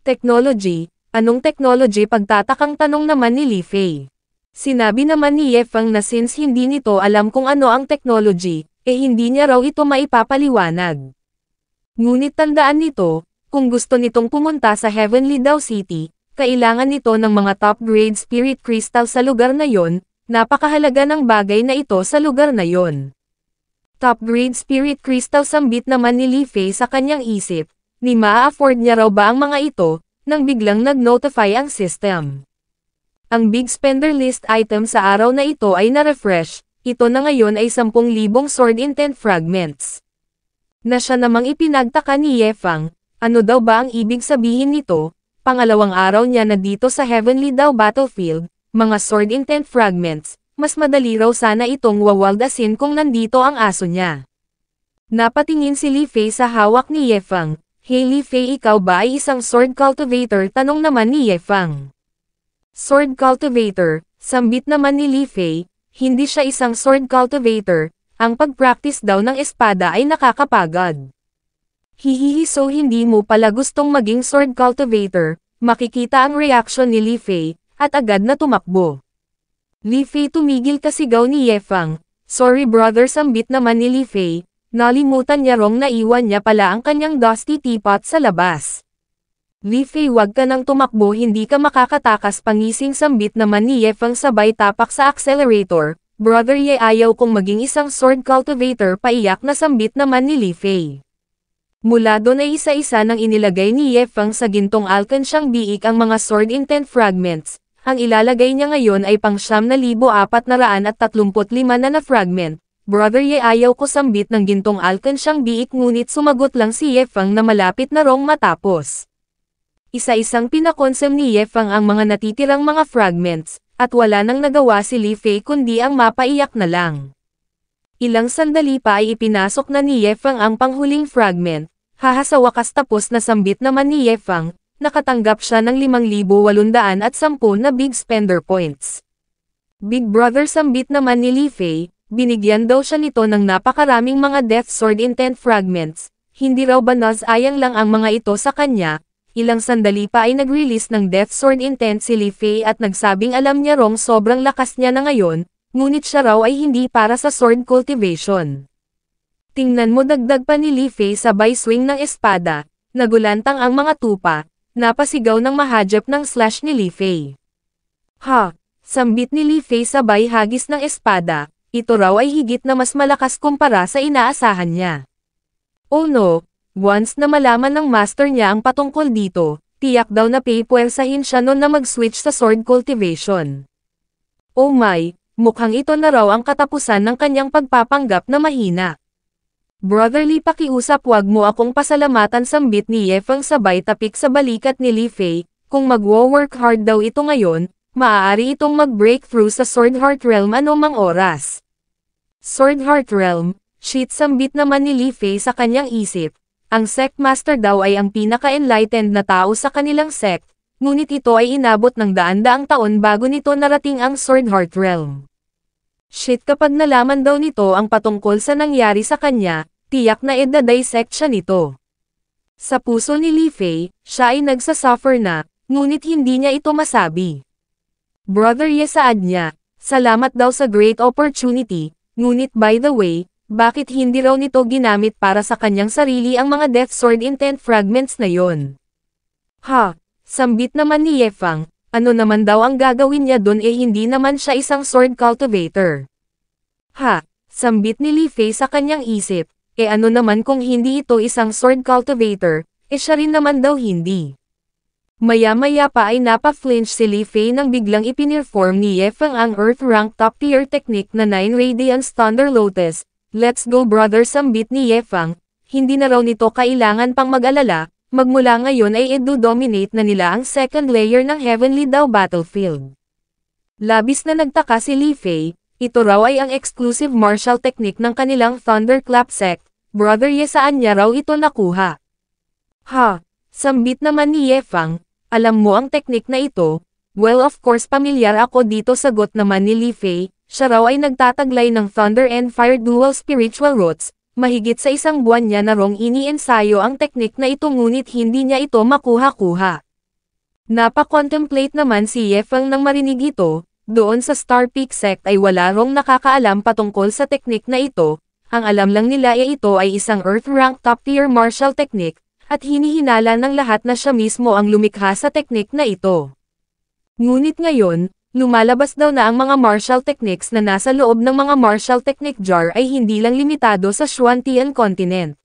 Technology? Anong technology, pagtatakang tanong naman ni Li Fei. Sinabi naman ni Ye Feng na since hindi nito alam kung ano ang technology, hindi niya raw ito maipapaliwanag. Ngunit tandaan nito, kung gusto nitong pumunta sa Heavenly Dao City, kailangan nito ng mga top-grade spirit crystal sa lugar na yon, napakahalaga ng bagay na ito sa lugar na yon. Top-grade spirit crystal, sambit naman ni Li Fei sa kanyang isip, ni maa-afford niya raw ba ang mga ito, nang biglang nag-notify ang system. Ang big spender list item sa araw na ito ay na-refresh. Ito na ngayon ay 10,000 sword intent fragments. Na siya namang ipinagtaka ni Ye Feng, ano daw ba ang ibig sabihin nito? Pangalawang araw niya na dito sa Heavenly Dao Battlefield, mga sword intent fragments, mas madali raw sana itong wawaldasin kung nandito ang aso niya. Napatingin si Li Fei sa hawak ni Ye Feng. Hey Li Fei, ikaw ba ay isang sword cultivator? Tanong naman ni Ye Feng. Sword cultivator, sambit naman ni Li Fei. Hindi siya isang sword cultivator, ang pag-practice daw ng espada ay nakakapagod. Hihihi, so hindi mo pala gustong maging sword cultivator, makikita ang reaction ni Li Fei, at agad na tumakbo. Li Fei, tumigil ka, sigaw ni Ye Feng. Sorry brother, sambit naman ni Li Fei, Nalimutan niya rong naiwan niya pala ang kanyang dusty teapot sa labas. Li Fei, wag ka nang tumakbo, hindi ka makakatakas, pangising sambit naman ni Ye Feng sabay tapak sa accelerator. Brother Ye, ayaw kong maging isang sword cultivator, paiyak na sambit naman ni Li Fei. Mula doon ay isa-isa nang inilagay ni Ye Feng sa gintong alkansyang biik ang mga sword intent fragments. Ang ilalagay niya ngayon ay pang 9,435 na fragment. Brother Ye, ayaw ko sambit ng gintong alkansyang biik, ngunit sumagot lang si Ye Feng na malapit na rong matapos. Isa-isang pinakonsem ni Ye Feng ang mga natitirang mga fragments, at wala nang nagawa si Li Fei kundi ang mapaiyak na lang. Ilang sandali pa ay ipinasok na ni Ye Feng ang panghuling fragment. Sa wakas tapos na sambit naman ni Ye Feng, nakatanggap siya ng 5,810 na big spender points. Big brother, sambit naman ni Li Fei, binigyan daw siya nito ng napakaraming mga death sword intent fragments. Hindi raw ba nasayang lang ang mga ito sa kanya? Ilang sandali pa ay nag-release ng death sword intent si Li Fei at nagsabing alam niya rong sobrang lakas niya na ngayon, ngunit siya raw ay hindi para sa sword cultivation. Tingnan mo, dagdag pa ni Li Fei sabay swing ng espada, nagulantang ang mga tupa, napasigaw ng mahajep ng slash ni Li Fei. Sambit ni Li Fei sabay hagis ng espada, ito raw ay higit na mas malakas kumpara sa inaasahan niya. Oh no! Once na malaman ng master niya ang patungkol dito, tiyak daw na pipuwersahin siya noon na mag-switch sa sword cultivation. Oh my, mukhang ito na raw ang katapusan ng kanyang pagpapanggap na mahina. Brotherly, pakiusap, wag mo akong pasalamatan, sambit ni Ye Feng sabay tapik sa balikat ni Li Fei. Kung magwo-work hard daw ito ngayon, maaari itong mag-breakthrough sa Sword Heart Realm anumang oras. Sword Heart Realm, shit, sambit naman ni Li Fei sa kanyang isip. Ang sect master daw ay ang pinaka-enlightened na tao sa kanilang sect, ngunit ito ay inabot ng daan-daang taon bago nito narating ang Sword Heart Realm. Shit, kapag nalaman daw nito ang patungkol sa nangyari sa kanya, tiyak na ida-dissect siya nito. Sa puso ni Li Fei, siya ay nagsasuffer na, ngunit hindi niya ito masabi. Brother Ye, saad niya, salamat daw sa great opportunity, ngunit by the way, bakit hindi raw nito ginamit para sa kanyang sarili ang mga death sword intent fragments na yon? Sambit naman ni Ye Feng, ano naman daw ang gagawin niya doon, hindi naman siya isang sword cultivator. Sambit ni Li Fei sa kanyang isip, ano naman kung hindi ito isang sword cultivator, siya rin naman daw hindi. Maya-maya pa ay napa-flinch si Li Fei nang biglang ipinirform ni Ye Feng ang Earth Rank Top Tier Technique na 9 Radiance Thunder Lotus. Let's go brother, sambit ni Ye Feng, hindi na raw nito kailangan pang mag-alala, magmula ngayon ay edu-dominate na nila ang second layer ng Heavenly Dao Battlefield. Labis na nagtaka si Li Fei, ito raw ay ang exclusive martial technique ng kanilang Thunderclap sect. Brother Ye, saan niya raw ito nakuha? Sambit naman ni Ye Feng, alam mo ang technique na ito? Well, of course pamilyar ako dito, sagot naman ni Li Fei. Siya raw ay nagtataglay ng Thunder and Fire Dual Spiritual Roots, mahigit sa isang buwan niya na rong iniensayo ang teknik na ito ngunit hindi niya ito makuha-kuha. Napa-contemplate naman si Ye Feng nang marinig ito, doon sa Star Peak Sect ay wala rong nakakaalam patungkol sa teknik na ito, ang alam lang nila ito ay isang Earth Rank Top Tier Martial Technique, at hinihinala ng lahat na siya mismo ang lumikha sa teknik na ito. Ngunit ngayon, lumalabas daw na ang mga martial techniques na nasa loob ng mga martial technique jar ay hindi lang limitado sa Xuantian Continent.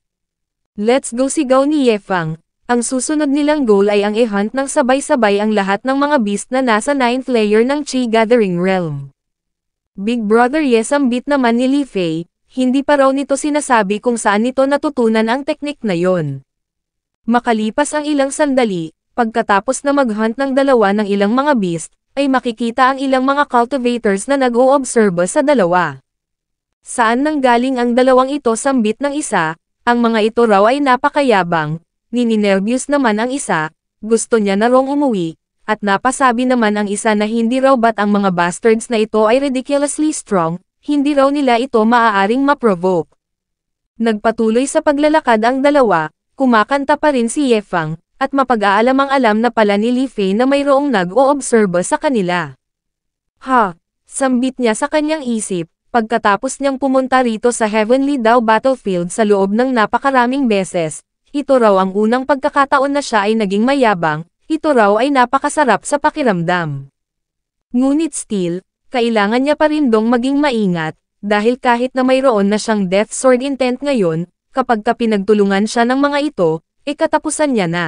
Let's go, sigaw ni Ye Feng. Ang susunod nilang goal ay ang i-hunt ng sabay-sabay ang lahat ng mga beast na nasa 9th layer ng Chi Gathering Realm. Big Brother Ye, sambit naman ni Li Fei, hindi pa raw nito sinasabi kung saan nito natutunan ang teknik na yon. Makalipas ang ilang sandali, pagkatapos na mag-hunt ng dalawa ng ilang mga beast, ay makikita ang ilang mga cultivators na nag-o-obserba sa dalawa. Saan nanggaling ang dalawang ito, sambit ng isa, ang mga ito raw ay napakayabang, nininervyos naman ang isa, gusto niya na rong umuwi, at napasabi naman ang isa na hindi raw ba't ang mga bastards na ito ay ridiculously strong, hindi raw nila ito maaaring ma-provoke. Nagpatuloy sa paglalakad ang dalawa, kumakanta pa rin si Ye Feng, at mapag-aalamang-alam na pala ni Li Fei na mayroong nag-o-obserba sa kanila. Sambit niya sa kanyang isip, Pagkatapos niyang pumunta rito sa Heavenly Dao Battlefield sa loob ng napakaraming beses, ito raw ang unang pagkakataon na siya ay naging mayabang, ito raw ay napakasarap sa pakiramdam. Ngunit still, kailangan niya pa rin dong maging maingat, dahil kahit na mayroon na siyang Death Sword intent ngayon, kapag pinagtulungan siya ng mga ito, katapusan niya na.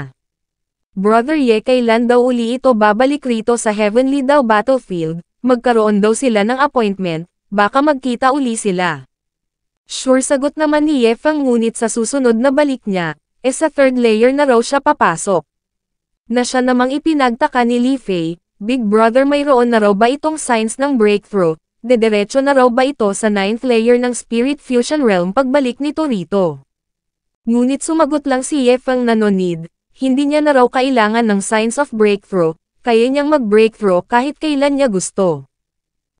Brother Ye, kailan daw uli ito babalik rito sa Heavenly Dao Battlefield? Magkaroon daw sila ng appointment, baka magkita uli sila. Sure, sagot naman ni Ye Fang, ngunit sa susunod na balik niya, sa third layer na raw siya papasok. Na siya namang ipinagtaka ni Li Fei, Big Brother, mayroon na raw ba itong signs ng breakthrough? Dediretso na raw ba ito sa 9th layer ng Spirit Fusion Realm pagbalik nito rito? Ngunit sumagot lang si Ye Fang na no need. Hindi niya na raw kailangan ng signs of breakthrough, kaya niyang mag-breakthrough kahit kailan niya gusto.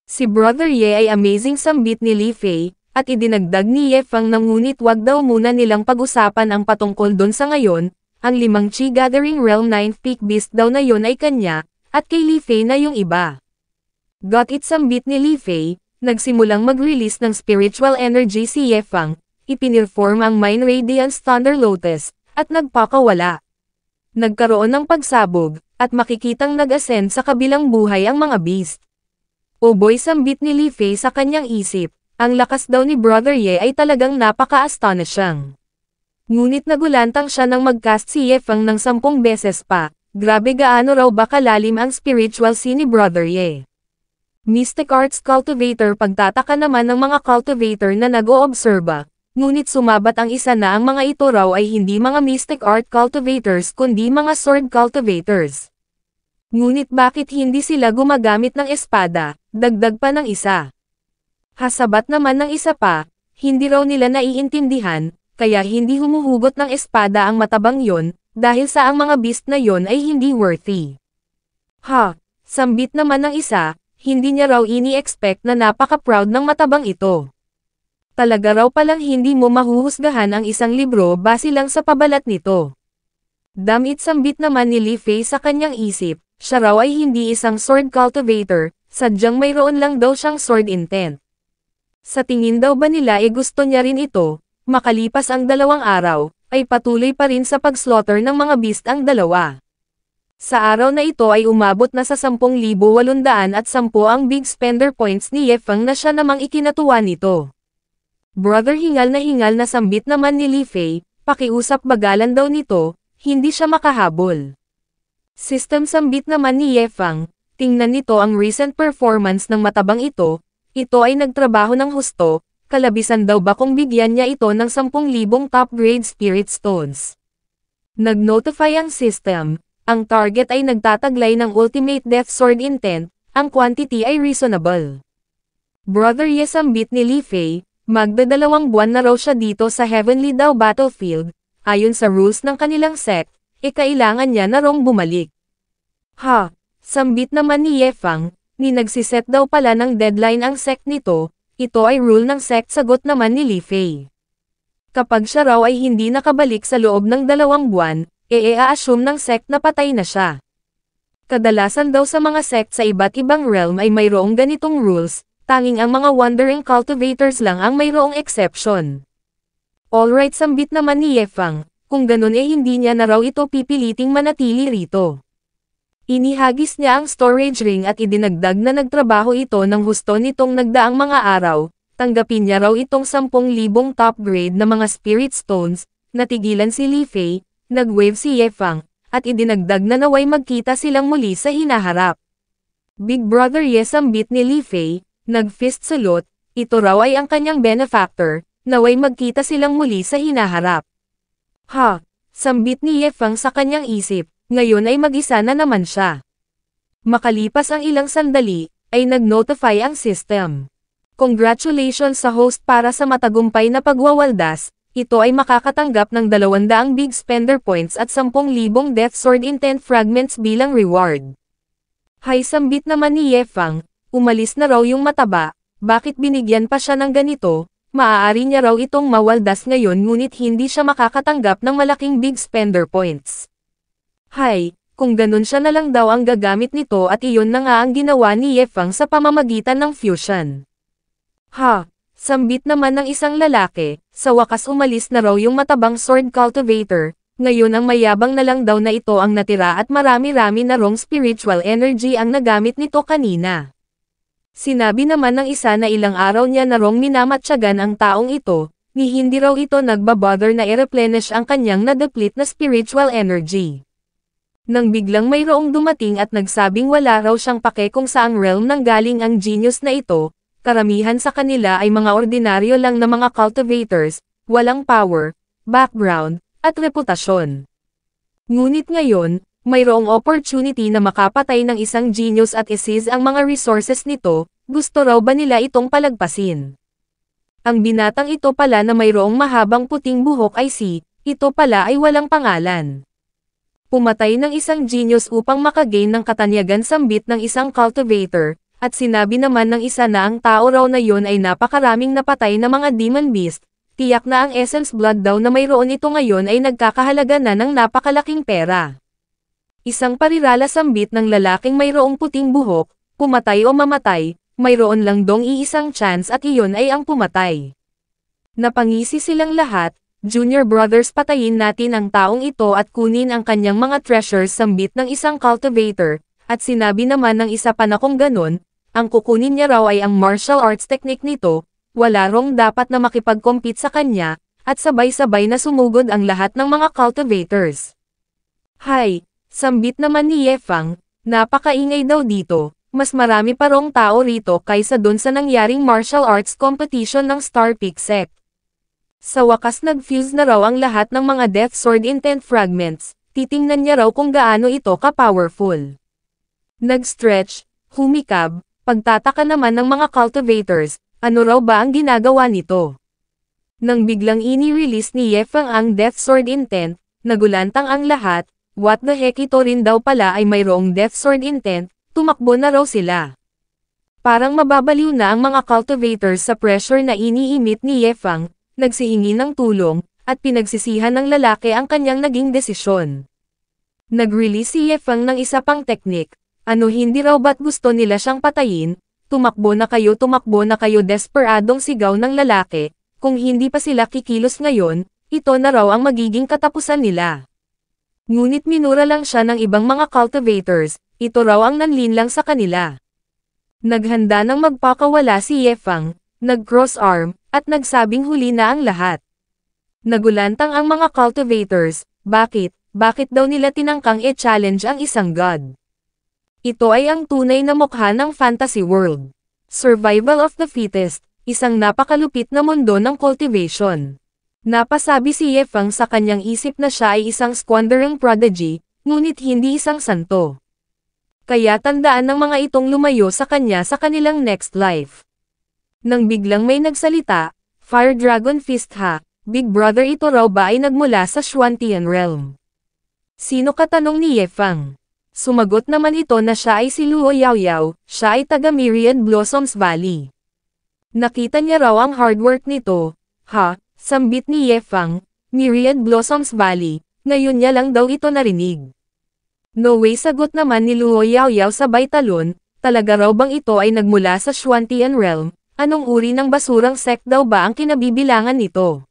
Si Brother Ye ay amazing sambit ni Li Fei, at idinagdag ni Ye Fang na ngunit wag daw muna nilang pag-usapan ang patungkol doon sa ngayon, ang 5 Chi Gathering Realm 9th Peak Beast daw na yon ay kanya, at kay Li Fei na yung iba. Got it, sambit ni Li Fei, nagsimulang mag-release ng spiritual energy si Ye Fang, ipinirform ang Mind Radiance Thunder Lotus, at nagpakawala. Nagkaroon ng pagsabog, at makikitang nag-ascend sa kabilang buhay ang mga beast. O boy, sambit ni Li Fei sa kanyang isip, ang lakas daw ni Brother Ye ay talagang napaka-astonishing. Ngunit nagulantang siya nang mag-cast si Ye Fang ng 10 beses pa, grabe gaano raw ba kalalim ang spiritual si ni Brother Ye. Mystic Arts Cultivator, pagtataka naman ng mga cultivator na nag-oobserba. Ngunit sumabat ang isa na ang mga ito raw ay hindi mga Mystic Art Cultivators kundi mga Sword Cultivators. Ngunit bakit hindi sila gumagamit ng espada? Dagdag pa ng isa. Hasabat naman ng isa pa, hindi raw nila naiintindihan, kaya hindi humuhugot ng espada ang matabang yon, dahil sa ang mga beast na yon ay hindi worthy. Sambit naman ng isa, hindi niya raw ini-expect na napaka-proud ng matabang ito. Talaga raw palang hindi mo mahuhusgahan ang isang libro base lang sa pabalat nito. Damit, sambit naman ni Li Fei sa kanyang isip, siya raw ay hindi isang sword cultivator, sadyang mayroon lang daw siyang sword intent. Sa tingin daw ba nila gusto niya rin ito, makalipas ang 2 araw, ay patuloy pa rin sa pag-slaughter ng mga beast ang dalawa. Sa araw na ito ay umabot na sa 10,810 ang big spender points ni Ye Fang na siya namang ikinatuwa nito. Brother, hingal na sambit naman ni Li Fei, pakiusap bagalan daw nito, hindi siya makahabol. System, sambit naman ni Ye Fang, tingnan nito ang recent performance ng matabang ito ay nagtrabaho ng husto, kalabisan daw ba kung bigyan niya ito ng 10,000 top grade spirit stones. Nag-notify ang system, ang target ay nagtataglay ng ultimate death sword intent, ang quantity ay reasonable. Brother Ye, sambit ni Li Fei, magda2 buwan na raw siya dito sa Heavenly Dao Battlefield, ayon sa rules ng kanilang sect, kailangan niya na raw bumalik. Sambit naman ni Ye Fang, ni nagsiset daw pala ng deadline ang sect nito, ito ay rule ng sect, sagot naman ni Li Fei. Kapag siya raw ay hindi nakabalik sa loob ng 2 buwan, a-assume ng sect na patay na siya. Kadalasan daw sa mga sect sa iba't ibang realm ay mayroong ganitong rules, tanging ang mga wandering cultivators lang ang mayroong exception. Alright, sambit naman ni Ye Fang, kung ganun hindi niya na raw ito pipiliting manatili rito. Inihagis niya ang storage ring at idinagdag na nagtrabaho ito ng husto nitong nagdaang mga araw, tanggapin niya raw itong 10,000 top grade na mga spirit stones, natigilan si Li Fei, nag-wave si Ye Fang, at idinagdag na naway magkita silang muli sa hinaharap. Big Brother Ye, sambit ni Li Fei, nag-fist salute, ito raw ay ang kanyang benefactor, naway magkita silang muli sa hinaharap. Sambit ni Ye Fang sa kanyang isip, ngayon ay mag-isa na naman siya. Makalipas ang ilang sandali, ay nag-notify ang system. Congratulations sa host para sa matagumpay na pagwawaldas, ito ay makakatanggap ng 200 big spender points at 10,000 death sword intent fragments bilang reward. Sambit naman ni Ye Fang, umalis na raw yung mataba, bakit binigyan pa siya ng ganito, maaari niya raw itong mawaldas ngayon ngunit hindi siya makakatanggap ng malaking big spender points. Kung ganun siya na lang daw ang gagamit nito at iyon na nga ang ginawa ni Ye Fang sa pamamagitan ng fusion. Ha! Sambit naman ng isang lalaki, sa wakas umalis na raw yung matabang sword cultivator, ngayon ang mayabang na lang daw na ito ang natira at marami-rami na wrong spiritual energy ang nagamit nito kanina. Sinabi naman ng isa na ilang araw niya na wrong minamatyagan ang taong ito, ni hindi raw ito nagbabother na i-replenish ang kanyang na-deplete na spiritual energy. Nang biglang mayroong dumating at nagsabing wala raw siyang pake kung saang realm nanggaling ang genius na ito, karamihan sa kanila ay mga ordinaryo lang na mga cultivators, walang power, background, at reputasyon. Ngunit ngayon, mayroong opportunity na makapatay ng isang genius at i-seize ang mga resources nito, gusto raw ba nila itong palagpasin? Ang binatang ito pala na mayroong mahabang puting buhok ay ito pala ay walang pangalan. Pumatay ng isang genius upang makagain ng katanyagan sambit ng isang cultivator, at sinabi naman ng isa na ang tao raw na yon ay napakaraming napatay na mga demon beast, tiyak na ang essence blood daw na mayroon ito ngayon ay nagkakahalaga na ng napakalaking pera. Isang parirala sambit ng lalaking mayroong puting buhok, pumatay o mamatay, mayroon lang dong iisang chance at iyon ay ang pumatay. Napangisi silang lahat. Junior brothers, patayin natin ang taong ito at kunin ang kanyang mga treasures sambit ng isang cultivator, at sinabi naman ng isa pa na kung ganun, ang kukunin niya raw ay ang martial arts technique nito, wala rong dapat na makipag-compete sa kanya, at sabay-sabay na sumugod ang lahat ng mga cultivators. Hay, sambit naman ni Yefang, napakaingay daw dito, mas marami pa rong tao rito kaysa dun sa nangyaring martial arts competition ng Star Peak Sect. Sa wakas nag-fuse na raw ang lahat ng mga Death Sword Intent fragments, titingnan niya raw kung gaano ito ka-powerful. Nag-stretch, humikab, pagtataka naman ng mga cultivators, ano raw ba ang ginagawa nito? Nang biglang ini-release ni Yefang ang Death Sword Intent, nagulantang ang lahat, what the heck, ito rin daw pala ay mayroong Death Sword Intent, tumakbo na raw sila. Parang mababaliw na ang mga cultivators sa pressure na iniimit ni Yefang, nagsihingi ng tulong, at pinagsisihan ng lalaki ang kanyang naging desisyon. Nag-release si Yefang ng isa pang teknik, ano hindi raw ba't gusto nila siyang patayin, tumakbo na kayo, desperadong sigaw ng lalaki, kung hindi pa sila kikilos ngayon, ito na raw ang magiging katapusan nila. Ngunit minura lang siya ng ibang mga cultivators, ito raw ang nanlinlang sa kanila. Naghanda ng magpakawala si Yefang, nag-cross arm, at nagsabing huli na ang lahat. Nagulantang ang mga cultivators, bakit daw nila tinangkang i-challenge ang isang god? Ito ay ang tunay na mukha ng fantasy world. Survival of the fittest, isang napakalupit na mundo ng cultivation. Napasabi si Yefang sa kanyang isip na siya ay isang squandering prodigy, ngunit hindi isang santo. Kaya tandaan ng mga itong lumayo sa kanya sa kanilang next life. Nang biglang may nagsalita, Fire Dragon Fist ha, Big Brother, ito raw ba ay nagmula sa Xuantian Realm? Sino ka, tanong ni Yefang? Sumagot naman ito na siya ay si Luo Yaoyao, siya ay taga Myriad Blossoms Valley. Nakita niya raw ang hard work nito, ha, sambit ni Yefang, Myriad Blossoms Valley, ngayon niya lang daw ito narinig. No way, sagot naman ni Luo Yaoyao sabay talon, talaga raw bang ito ay nagmula sa Xuantian Realm? Anong uri ng basurang sect daw ba ang kinabibilangan nito?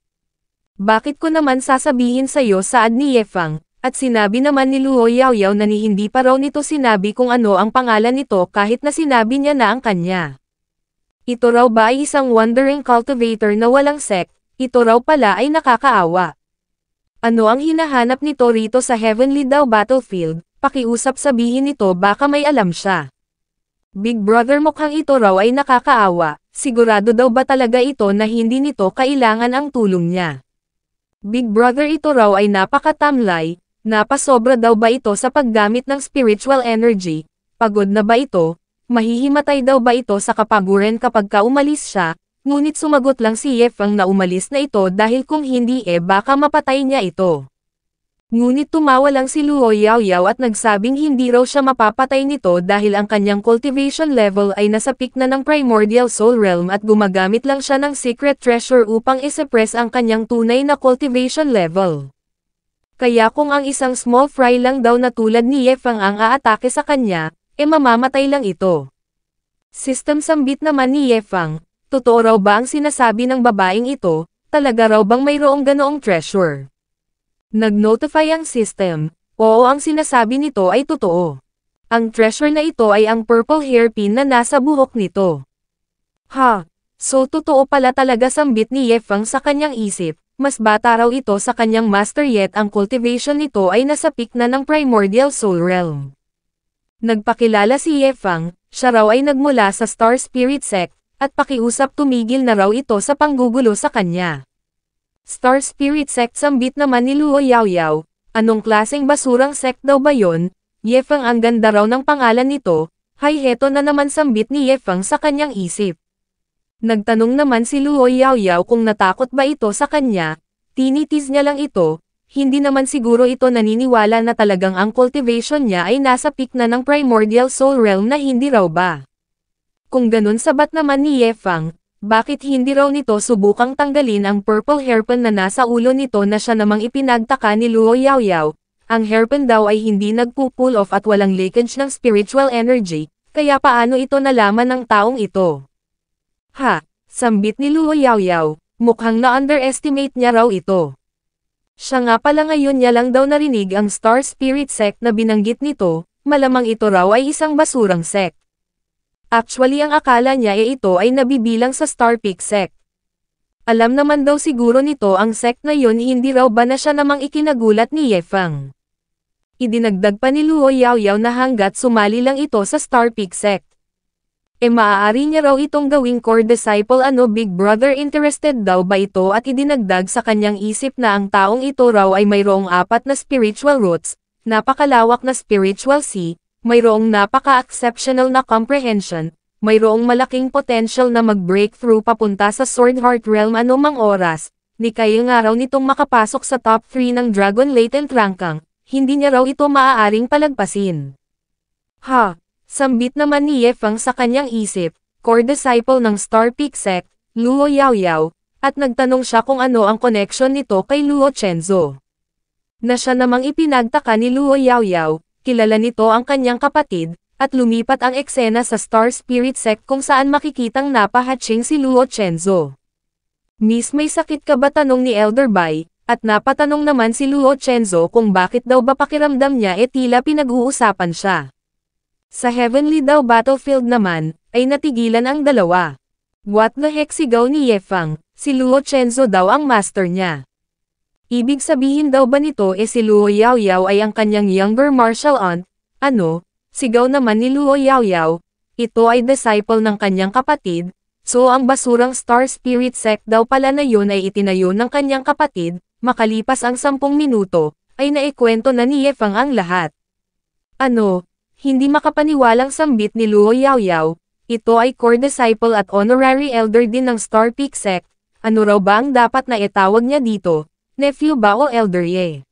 Bakit ko naman sasabihin sa'yo, saad ni Yefang, at sinabi naman ni Luo Yaoyao na ni hindi pa raw nito sinabi kung ano ang pangalan nito kahit na sinabi niya na ang kanya. Ito raw ba ay isang wandering cultivator na walang sect, ito raw pala ay nakakaawa. Ano ang hinahanap nito rito sa Heavenly Daw Battlefield, pakiusap, sabihin nito baka may alam siya. Big Brother, mukhang ito raw ay nakakaawa, sigurado daw ba talaga ito na hindi nito kailangan ang tulong niya? Big Brother, ito raw ay napakatamlay, napasobra daw ba ito sa paggamit ng spiritual energy, pagod na ba ito, mahihimatay daw ba ito sa kapaguran kapag umalis siya, ngunit sumagot lang si Yefang na umalis na ito dahil kung hindi baka mapatay niya ito. Ngunit tumawa lang si Luo Yaoyao at nagsabing hindi raw siya mapapatay nito dahil ang kanyang cultivation level ay nasa peak na ng Primordial Soul Realm at gumagamit lang siya ng Secret Treasure upang isuppress ang kanyang tunay na cultivation level. Kaya kung ang isang small fry lang daw na tulad ni Yefang ang aatake sa kanya, mamamatay lang ito. System, sambit naman ni Yefang, Totoo raw ba ang sinasabi ng babaeng ito, talaga raw bang mayroong ganoong treasure? Nag-notify ang system, oo ang sinasabi nito ay totoo. Ang treasure na ito ay ang purple hairpin na nasa buhok nito. Ha, so totoo pala talaga sambit ni Ye Feng sa kanyang isip. Mas bata raw ito sa kanyang master yet ang cultivation nito ay nasa peak na ng primordial soul realm. Nagpakilala si Ye Feng, siya raw ay nagmula sa Star Spirit Sect, at pakiusap tumigil na raw ito sa panggugulo sa kanya. Star Spirit Sect sambit naman ni Luo Yaoyao, anong klaseng basurang sect daw ba yon? Ye Feng ang ganda raw ng pangalan nito, hay heto na naman sambit ni Ye Feng sa kanyang isip. Nagtanong naman si Luo Yaoyao kung natakot ba ito sa kanya, tinitis niya lang ito, hindi naman siguro ito naniniwala na talagang ang cultivation niya ay nasa peak na ng primordial soul realm na hindi raw ba. Kung ganun sabat naman ni Ye Feng, bakit hindi raw nito subukang tanggalin ang purple hairpin na nasa ulo nito na siya namang ipinagtaka ni Luo Yaoyao, ang hairpin daw ay hindi nagpo-pull off at walang leakage ng spiritual energy, kaya paano ito nalaman ng taong ito? Ha, sambit ni Luo Yaoyao, mukhang na-underestimate niya raw ito. Siya nga pala ngayon niya lang daw narinig ang Star Spirit Sect na binanggit nito, malamang ito raw ay isang basurang sect. Actually ang akala niya ito ay nabibilang sa Star Peak Sect. Alam naman daw siguro nito ang sect na yun hindi raw ba na siya namang ikinagulat ni Ye Feng. Idinagdag pa ni Luo Yaoyao na hanggat sumali lang ito sa Star Peak Sect. Maaari niya raw itong gawing core disciple big brother interested daw ba ito at idinagdag sa kanyang isip na ang taong ito raw ay mayroong 4 na spiritual roots, napakalawak na spiritual sea, mayroong napaka-exceptional na comprehension, mayroong malaking potential na mag-breakthrough papunta sa Sword Heart Realm anumang oras, ni kaya nga raw nitong makapasok sa top 3 ng Dragon Latent Rankang, hindi niya raw ito maaaring palagpasin. Ha! Sambit naman ni Ye Feng sa kanyang isip, core disciple ng Star Peak Sect, Luo Yaoyao, at nagtanong siya kung ano ang connection nito kay Luo Chenzo. Na siya namang ipinagtaka ni Luo Yaoyao, kilala nito ang kanyang kapatid, at lumipat ang eksena sa Star Spirit Sect kung saan makikitang napahatching si Luo Chenzo. Miss may sakit ka ba tanong ni Elder Bai, at napatanong naman si Luo Chenzo kung bakit daw ba pakiramdam niya tila pinag-uusapan siya. Sa Heavenly daw battlefield naman, ay natigilan ang dalawa. What the heck sigaw ni Ye Feng, si Luo Chenzo daw ang master niya. Ibig sabihin daw ba nito si Luo Yaoyao ay ang kanyang younger martial aunt? Ano? Sigaw naman ni Luo Yaoyao, ito ay disciple ng kanyang kapatid, so ang basurang Star Spirit Sect daw pala na yun ay itinayo ng kanyang kapatid, makalipas ang 10 minuto, ay naikwento na ni Ye Feng ang lahat. Ano? Hindi makapaniwalang sambit ni Luo Yaoyao, ito ay core disciple at honorary elder din ng Star Peak Sect, ano raw ba ang dapat na itawag niya dito, nephew ba o elder ye?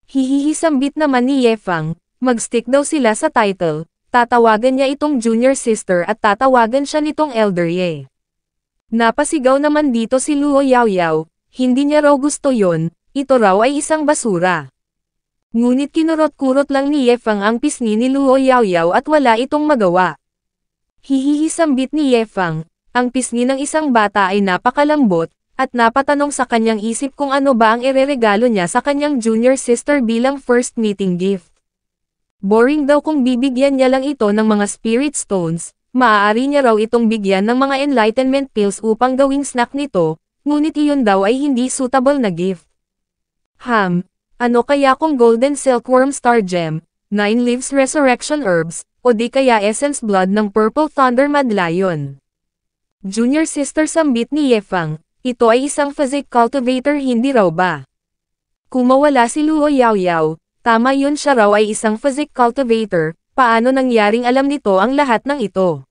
Hihihi sambit naman ni Ye Feng, mag-stick daw sila sa title, tatawagan niya itong junior sister at tatawagan siya nitong elder ye. Napasigaw naman dito si Luo Yaoyao, hindi niya raw gusto yon, ito raw ay isang basura. Ngunit kinurot-kurot lang ni Ye Feng ang pisngi ni Luo Yaoyao at wala itong magawa. Hihihi sambit ni Ye Feng, ang pisngi ng isang bata ay napakalambot, at napatanong sa kanyang isip kung ano ba ang ireregalo niya sa kanyang junior sister bilang first meeting gift. Boring daw kung bibigyan niya lang ito ng mga spirit stones, maaari niya raw itong bigyan ng mga enlightenment pills upang gawing snack nito, ngunit iyon daw ay hindi suitable na gift. Ano kaya kung Golden Silkworm Star Gem, 9 Leaves Resurrection Herbs, o di kaya Essence Blood ng Purple Thunder Mad Lion? Junior sister sambit ni Ye Feng, ito ay isang physic cultivator hindi raw ba? Kung mawala si Luo Yaoyao, tama yun siya raw ay isang physic cultivator, paano nangyaring alam nito ang lahat ng ito?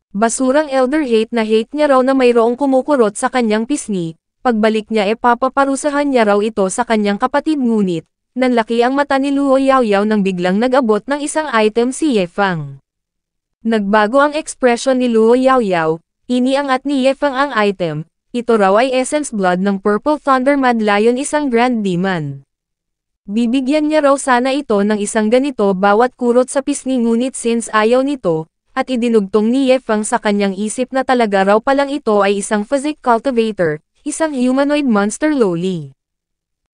Basurang elder hate na hate niya raw na mayroong kumukurot sa kanyang pisngi. Pagbalik niya papaparusahan niya raw ito sa kanyang kapatid ngunit, nanlaki ang mata ni Luo Yaoyao nang biglang nag-abot ng isang item si Ye Feng. Nagbago ang ekspresyon ni Luo Yaoyao, iniangat ni Ye Feng ang item, ito raw ay Essence Blood ng Purple Thunder Mad Lion isang Grand Demon. Bibigyan niya raw sana ito ng isang ganito bawat kurot sa pisngi ngunit since ayaw nito, at idinugtong ni Ye Feng sa kanyang isip na talaga raw palang ito ay isang physic cultivator, isang humanoid monster loli.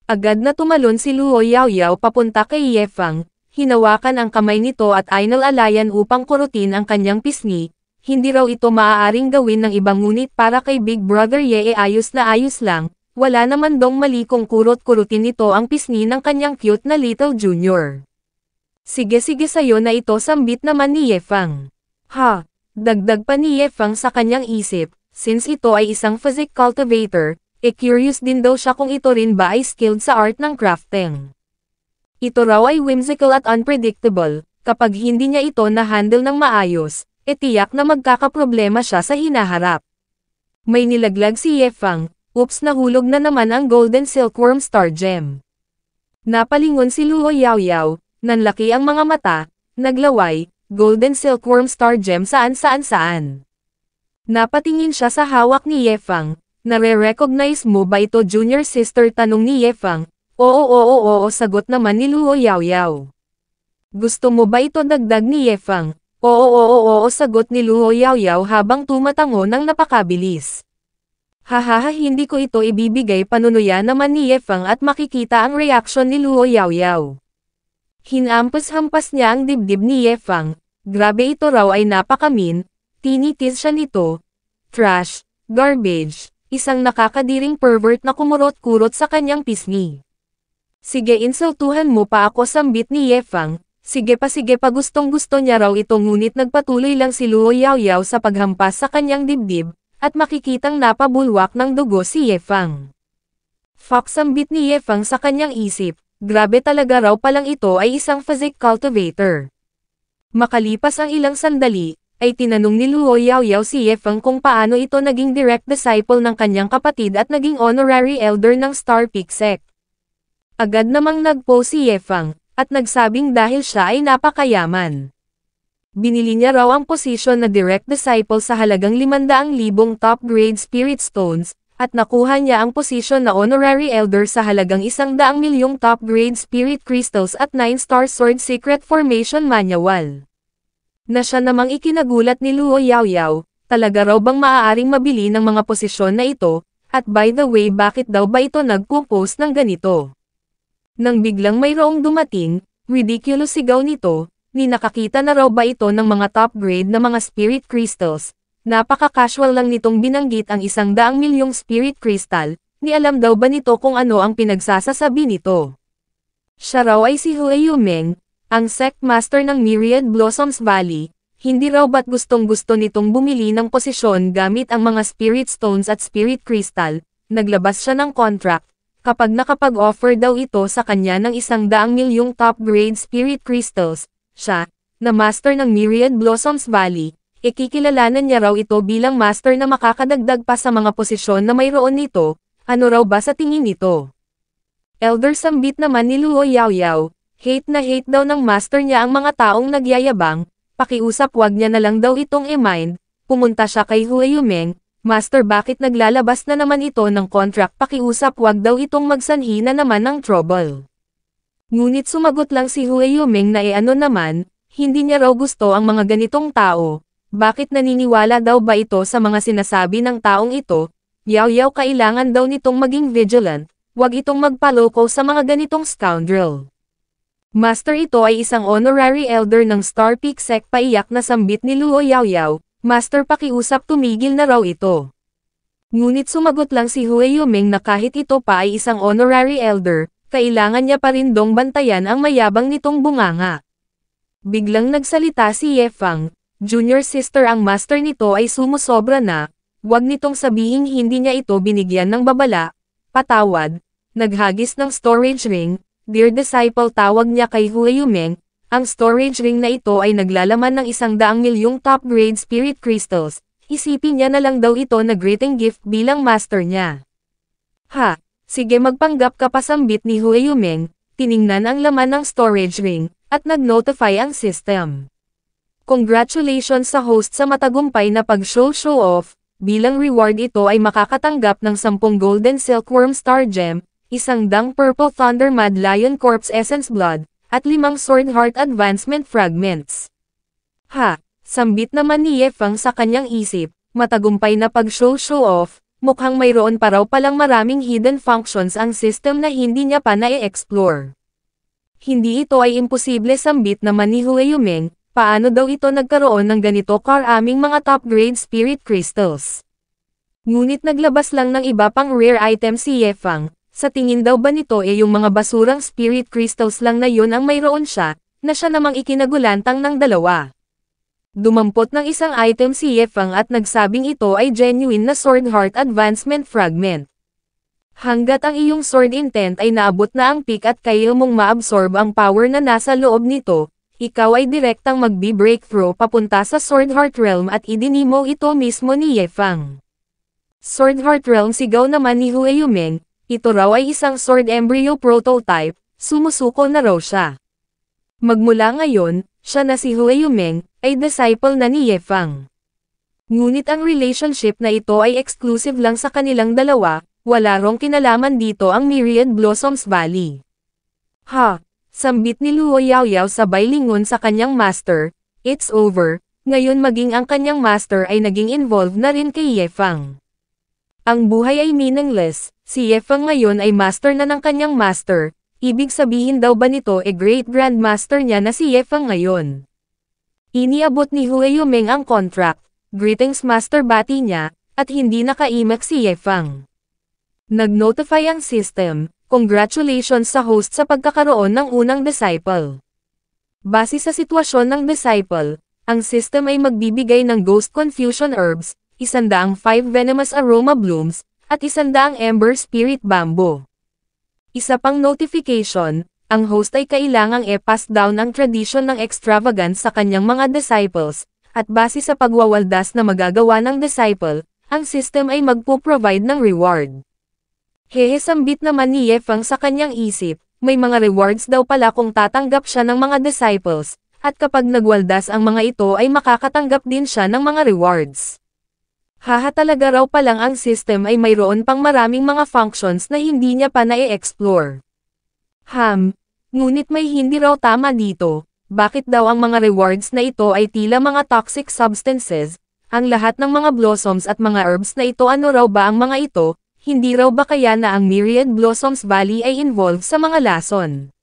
Agad na tumalon si Luo Yaoyao papunta kay Ye Feng, hinawakan ang kamay nito at inalalayan upang kurutin ang kanyang pisngi. Hindi raw ito maaaring gawin ng ibang ngunit para kay Big Brother Ye ayos na ayos lang, wala naman dong mali kung kurot-kurutin nito ang pisngi ng kanyang cute na little junior. Sige-sige sayo na ito, sambit naman ni Ye Feng. Ha! Dagdag pa ni Ye Feng sa kanyang isip, since ito ay isang physic cultivator, curious din daw siya kung ito rin ba ay skilled sa art ng crafting. Ito raw ay whimsical at unpredictable, kapag hindi niya ito na-handle ng maayos, tiyak na magkakaproblema siya sa hinaharap. May nilaglag si Ye Feng, oops, nahulog na naman ang Golden Silkworm Star Gem. Napalingon si Luo Yaoyao, nanlaki ang mga mata, naglaway, Golden Silkworm Star Gem saan. Napatingin siya sa hawak ni Ye Feng, nare-recognize mo ba ito junior sister, tanong ni Ye Feng. Oo, sagot naman ni Luo Yaoyao. Gusto mo ba ito, dagdag ni Ye Feng. Oo, sagot ni Luo Yaoyao habang tumatango ng napakabilis. Hahaha, hindi ko ito ibibigay, panunuya naman ni Ye Feng at makikita ang reaksyon ni Luo Yaoyao. Hinampas-hampas niya ang dibdib ni Ye Feng, grabe, ito raw ay napakamin, tinitis siya nito. Trash, garbage, isang nakakadiring pervert na kumurot-kurot sa kanyang pisngi. Sige, insultuhan mo pa ako, sambit ni Ye Feng. Sige pa, gustong-gusto niya raw ito, ngunit nagpatuloy lang si Luo Yaoyao sa paghampas sa kanyang dibdib, at makikitang napabulwak ng dugo si Ye Feng. Fuck, sambit ni Ye Feng sa kanyang isip, grabe talaga raw palang ito ay isang physic cultivator. Makalipas ang ilang sandali, ay tinanong ni Luo Yaoyao si Ye Feng kung paano ito naging direct disciple ng kanyang kapatid at naging honorary elder ng Star Peak Sect. Agad namang nagpost si Ye Feng, at nagsabing dahil siya ay napakayaman. Binili niya raw ang posisyon na direct disciple sa halagang 500,000 top-grade spirit stones, at nakuha niya ang posisyon na honorary elder sa halagang 100,000,000 top-grade spirit crystals at 9-star sword secret formation manual. Na siya namang ikinagulat ni Luo Yaoyao, talaga raw bang maaaring mabili ng mga posisyon na ito, at by the way, bakit daw ba ito nagpo-post ng ganito? Nang biglang mayroong dumating, ridiculous sigaw nito, ni nakakita na raw ba ito ng mga top grade na mga spirit crystals, napaka-casual lang nitong binanggit ang 100,000,000 spirit crystal, ni alam daw ba nito kung ano ang pinagsasasabi nito? Siya raw ay si Hue Yumeng, ang sect master ng Myriad Blossoms Valley, hindi raw ba't gustong-gusto nitong bumili ng posisyon gamit ang mga spirit stones at spirit crystal, naglabas siya ng contract. Kapag nakapag-offer daw ito sa kanya ng 100,000,000 top-grade spirit crystals, siya, na master ng Myriad Blossoms Valley, ikikilalanan niya raw ito bilang master na makakadagdag pa sa mga posisyon na mayroon nito. Ano raw ba sa tingin nito? Elder, sambit naman ni Luo Yaoyao, hate na hate daw ng master niya ang mga taong nagyayabang, pakiusap wag niya na lang daw itong i-mind. Pumunta siya kay Hue Yumeng, Master, bakit naglalabas na naman ito ng contract, pakiusap wag daw itong magsanhi na naman ng trouble. Ngunit sumagot lang si Hue Yumeng na ano naman, hindi niya raw gusto ang mga ganitong tao. Bakit naniniwala daw ba ito sa mga sinasabi ng taong ito? Yaoyao, kailangan daw nitong maging vigilant, wag itong magpaloko sa mga ganitong scoundrel. Master, ito ay isang honorary elder ng Star Peak Sect, paiyak na sambit ni Luo Yaoyao. Master, pakiusap tumigil na raw ito. Ngunit sumagot lang si Hue Yumeng na kahit ito pa ay isang honorary elder, kailangan niya pa rin dong bantayan ang mayabang nitong bunganga. Biglang nagsalita si Ye Feng, junior sister, ang master nito ay sumusobra na, wag nitong sabihing hindi niya ito binigyan ng babala, patawad, naghagis ng storage ring. Dear disciple, tawag niya kay Hue Yumeng. Ang storage ring na ito ay naglalaman ng 100,000,000 top-grade spirit crystals, isipin niya na lang daw ito na greeting gift bilang master niya. Ha, sige, magpanggap ka pa, sambit ni Hue Yumeng, tiningnan ang laman ng storage ring, at nag-notify ang system. Congratulations sa host sa matagumpay na pag-show off, bilang reward ito ay makakatanggap ng 10 Golden Silkworm Star Gem, 100 Purple Thunder Mad Lion Corpse Essence Blood, at 5 Sword Heart Advancement Fragments. Ha, Sambit naman ni Ye Feng sa kanyang isip, matagumpay na pag-show off, mukhang mayroon pa raw palang maraming hidden functions ang system na hindi niya pa na-explore. Hindi ito ay imposible, sambit naman ni Hue Yumeng, paano daw ito nagkaroon ng ganito karaming mga top-grade spirit crystals. Ngunit naglabas lang ng iba pang rare item si Ye Feng, sa tingin daw ba nito yung mga basurang spirit crystals lang na yun ang mayroon siya, na siya namang ikinagulantang ng dalawa. Dumampot ng isang item si Ye Feng at nagsabing ito ay genuine na Sword Heart Advancement Fragment. Hanggat ang iyong sword intent ay naabot na ang peak at kaya mong ma-absorb ang power na nasa loob nito, ikaw ay direktang magbi-breakthrough papunta sa Sword Heart Realm at idinimo ito mismo ni Ye Feng. Sword Heart Realm, sigaw naman ni Hue Yumeng, ito raw ay isang sword embryo prototype, sumusuko na raw siya. Magmula ngayon, siya na si Hue Yumeng, ay disciple na ni Ye Feng. Ngunit ang relationship na ito ay exclusive lang sa kanilang dalawa, wala rong kinalaman dito ang Myriad Blossoms Valley. Ha! Sambit ni Luo Yaoyao sabay lingon sa kanyang master, it's over, ngayon maging ang kanyang master ay naging involved na rin kay Ye Feng. Ang buhay ay meaningless, si Ye Feng ngayon ay master na ng kanyang master, ibig sabihin daw ba nito great grandmaster niya na si Ye Feng ngayon. Iniabot ni Hue Yumeng ang contract, greetings master, bati niya, at hindi nakaimak si Ye Feng. Nag-notify ang system, congratulations sa host sa pagkakaroon ng unang disciple. Base sa sitwasyon ng disciple, ang system ay magbibigay ng Ghost Confusion Herbs, 105 Venomous Aroma Blooms, at 100 Ember Spirit Bamboo. Isa pang notification, ang host ay kailangang i-pass down ang tradisyon ng extravagance sa kanyang mga disciples, at base sa pagwawaldas na magagawa ng disciple, ang system ay magpo-provide ng reward. Hehe, sambit naman ni Ye Feng sa kanyang isip, may mga rewards daw pala kung tatanggap siya ng mga disciples, at kapag nagwaldas ang mga ito ay makakatanggap din siya ng mga rewards. Haha, talaga raw palang ang system ay mayroon pang maraming mga functions na hindi niya pa na-explore. Ngunit may hindi raw tama dito, bakit daw ang mga rewards na ito ay tila mga toxic substances, ang lahat ng mga blossoms at mga herbs na ito, ano raw ba ang mga ito, hindi raw ba kaya na ang Myriad Blossoms Valley ay involved sa mga lason?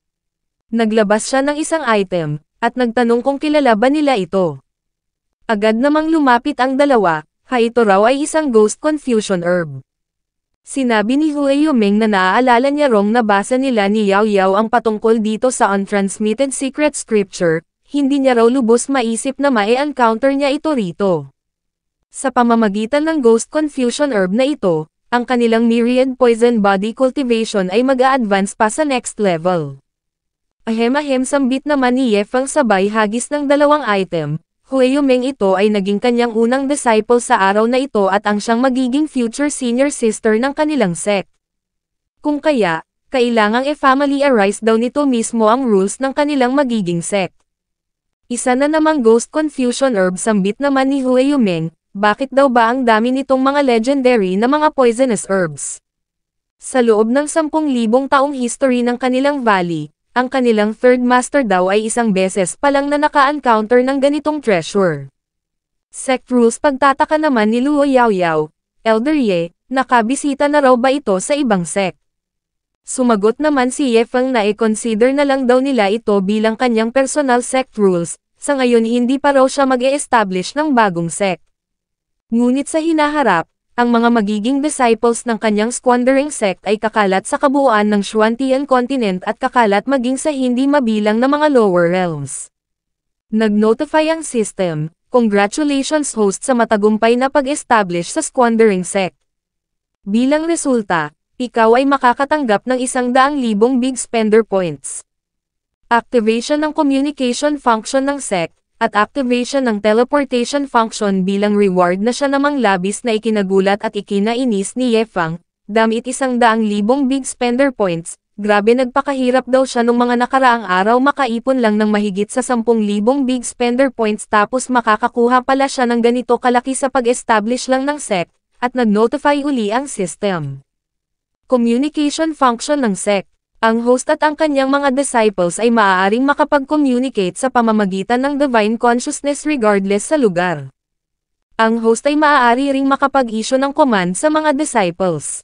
Naglabas siya ng isang item, at nagtanong kung kilala ba nila ito. Agad namang lumapit ang dalawa, ito raw ay isang Ghost Confusion Herb. Sinabi ni Hue Yumeng na naaalala niya rong nabasa nila ni Yao Yao ang patungkol dito sa Untransmitted Secret Scripture, hindi niya raw lubos maisip na ma-encounter niya ito rito. Sa pamamagitan ng Ghost Confusion Herb na ito, ang kanilang Myriad Poison Body Cultivation ay mag-a-advance pa sa next level. Ahem, sambit naman ni Ye Feng sabay hagis ng dalawang item. Hue Yumeng, ito ay naging kanyang unang disciple sa araw na ito at ang siyang magiging future senior sister ng kanilang sect. Kung kaya, kailangang i-familiarize daw nito mismo ang rules ng kanilang magiging sect. Isa na namang Ghost Confusion Herb, sambit naman ni Hue Yumeng, bakit daw ba ang dami nitong mga legendary na mga poisonous herbs? Sa loob ng 10,000 taong history ng kanilang valley, ang kanilang third master daw ay isang beses pa lang na naka-encounter ng ganitong treasure. Sect rules, pagtataka naman ni Luo Yaoyao, Elder Ye, nakabisita na raw ba ito sa ibang sect? Sumagot naman si Ye Feng na i-consider na lang daw nila ito bilang kanyang personal sect rules, sa ngayon hindi pa raw siya mag-e-establish ng bagong sect. Ngunit sa hinaharap, ang mga magiging disciples ng kanyang squandering sect ay kakalat sa kabuuan ng Xuantian continent at kakalat maging sa hindi mabilang na mga lower realms. Nag-notify ang system, congratulations host sa matagumpay na pag-establish sa squandering sect. Bilang resulta, ikaw ay makakatanggap ng 100,000 big spender points. Activation ng communication function ng sect, at activation ng teleportation function bilang reward na siya namang labis na ikinagulat at ikinainis ni Ye Feng, damit 100,000 big spender points, grabe, nagpakahirap daw siya nung mga nakaraang araw makaipon lang ng mahigit sa 10,000 big spender points tapos makakakuha pala siya ng ganito kalaki sa pag-establish lang ng sect, at nag-notify uli ang system. Communication function ng sect. Ang host at ang kanyang mga disciples ay maaaring makapag-communicate sa pamamagitan ng divine consciousness regardless sa lugar. Ang host ay maaari ring makapag-issue ng command sa mga disciples.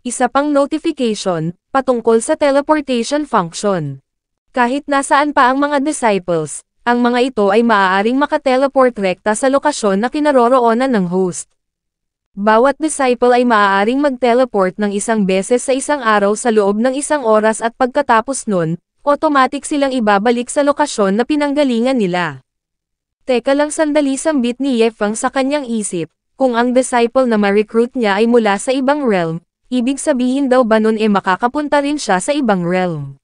Isa pang notification, patungkol sa teleportation function. Kahit nasaan pa ang mga disciples, ang mga ito ay maaaring makateleport rekta sa lokasyon na kinaroroonan ng host. Bawat disciple ay maaaring mag-teleport ng isang beses sa isang araw sa loob ng isang oras at pagkatapos nun, automatic silang ibabalik sa lokasyon na pinanggalingan nila. Teka lang sandali, sambit ni Yefeng sa kanyang isip, kung ang disciple na ma-recruit niya ay mula sa ibang realm, ibig sabihin daw ba nun makakapunta rin siya sa ibang realm?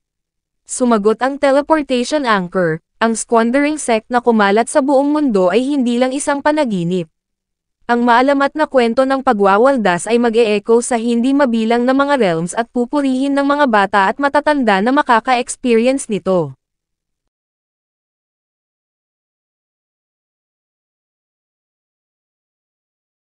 Sumagot ang teleportation anchor, ang squandering sect na kumalat sa buong mundo ay hindi lang isang panaginip. Ang maalamat na kwento ng pagwawaldas ay mag-e-echo sa hindi mabilang na mga realms at pupurihin ng mga bata at matatanda na makaka-experience nito.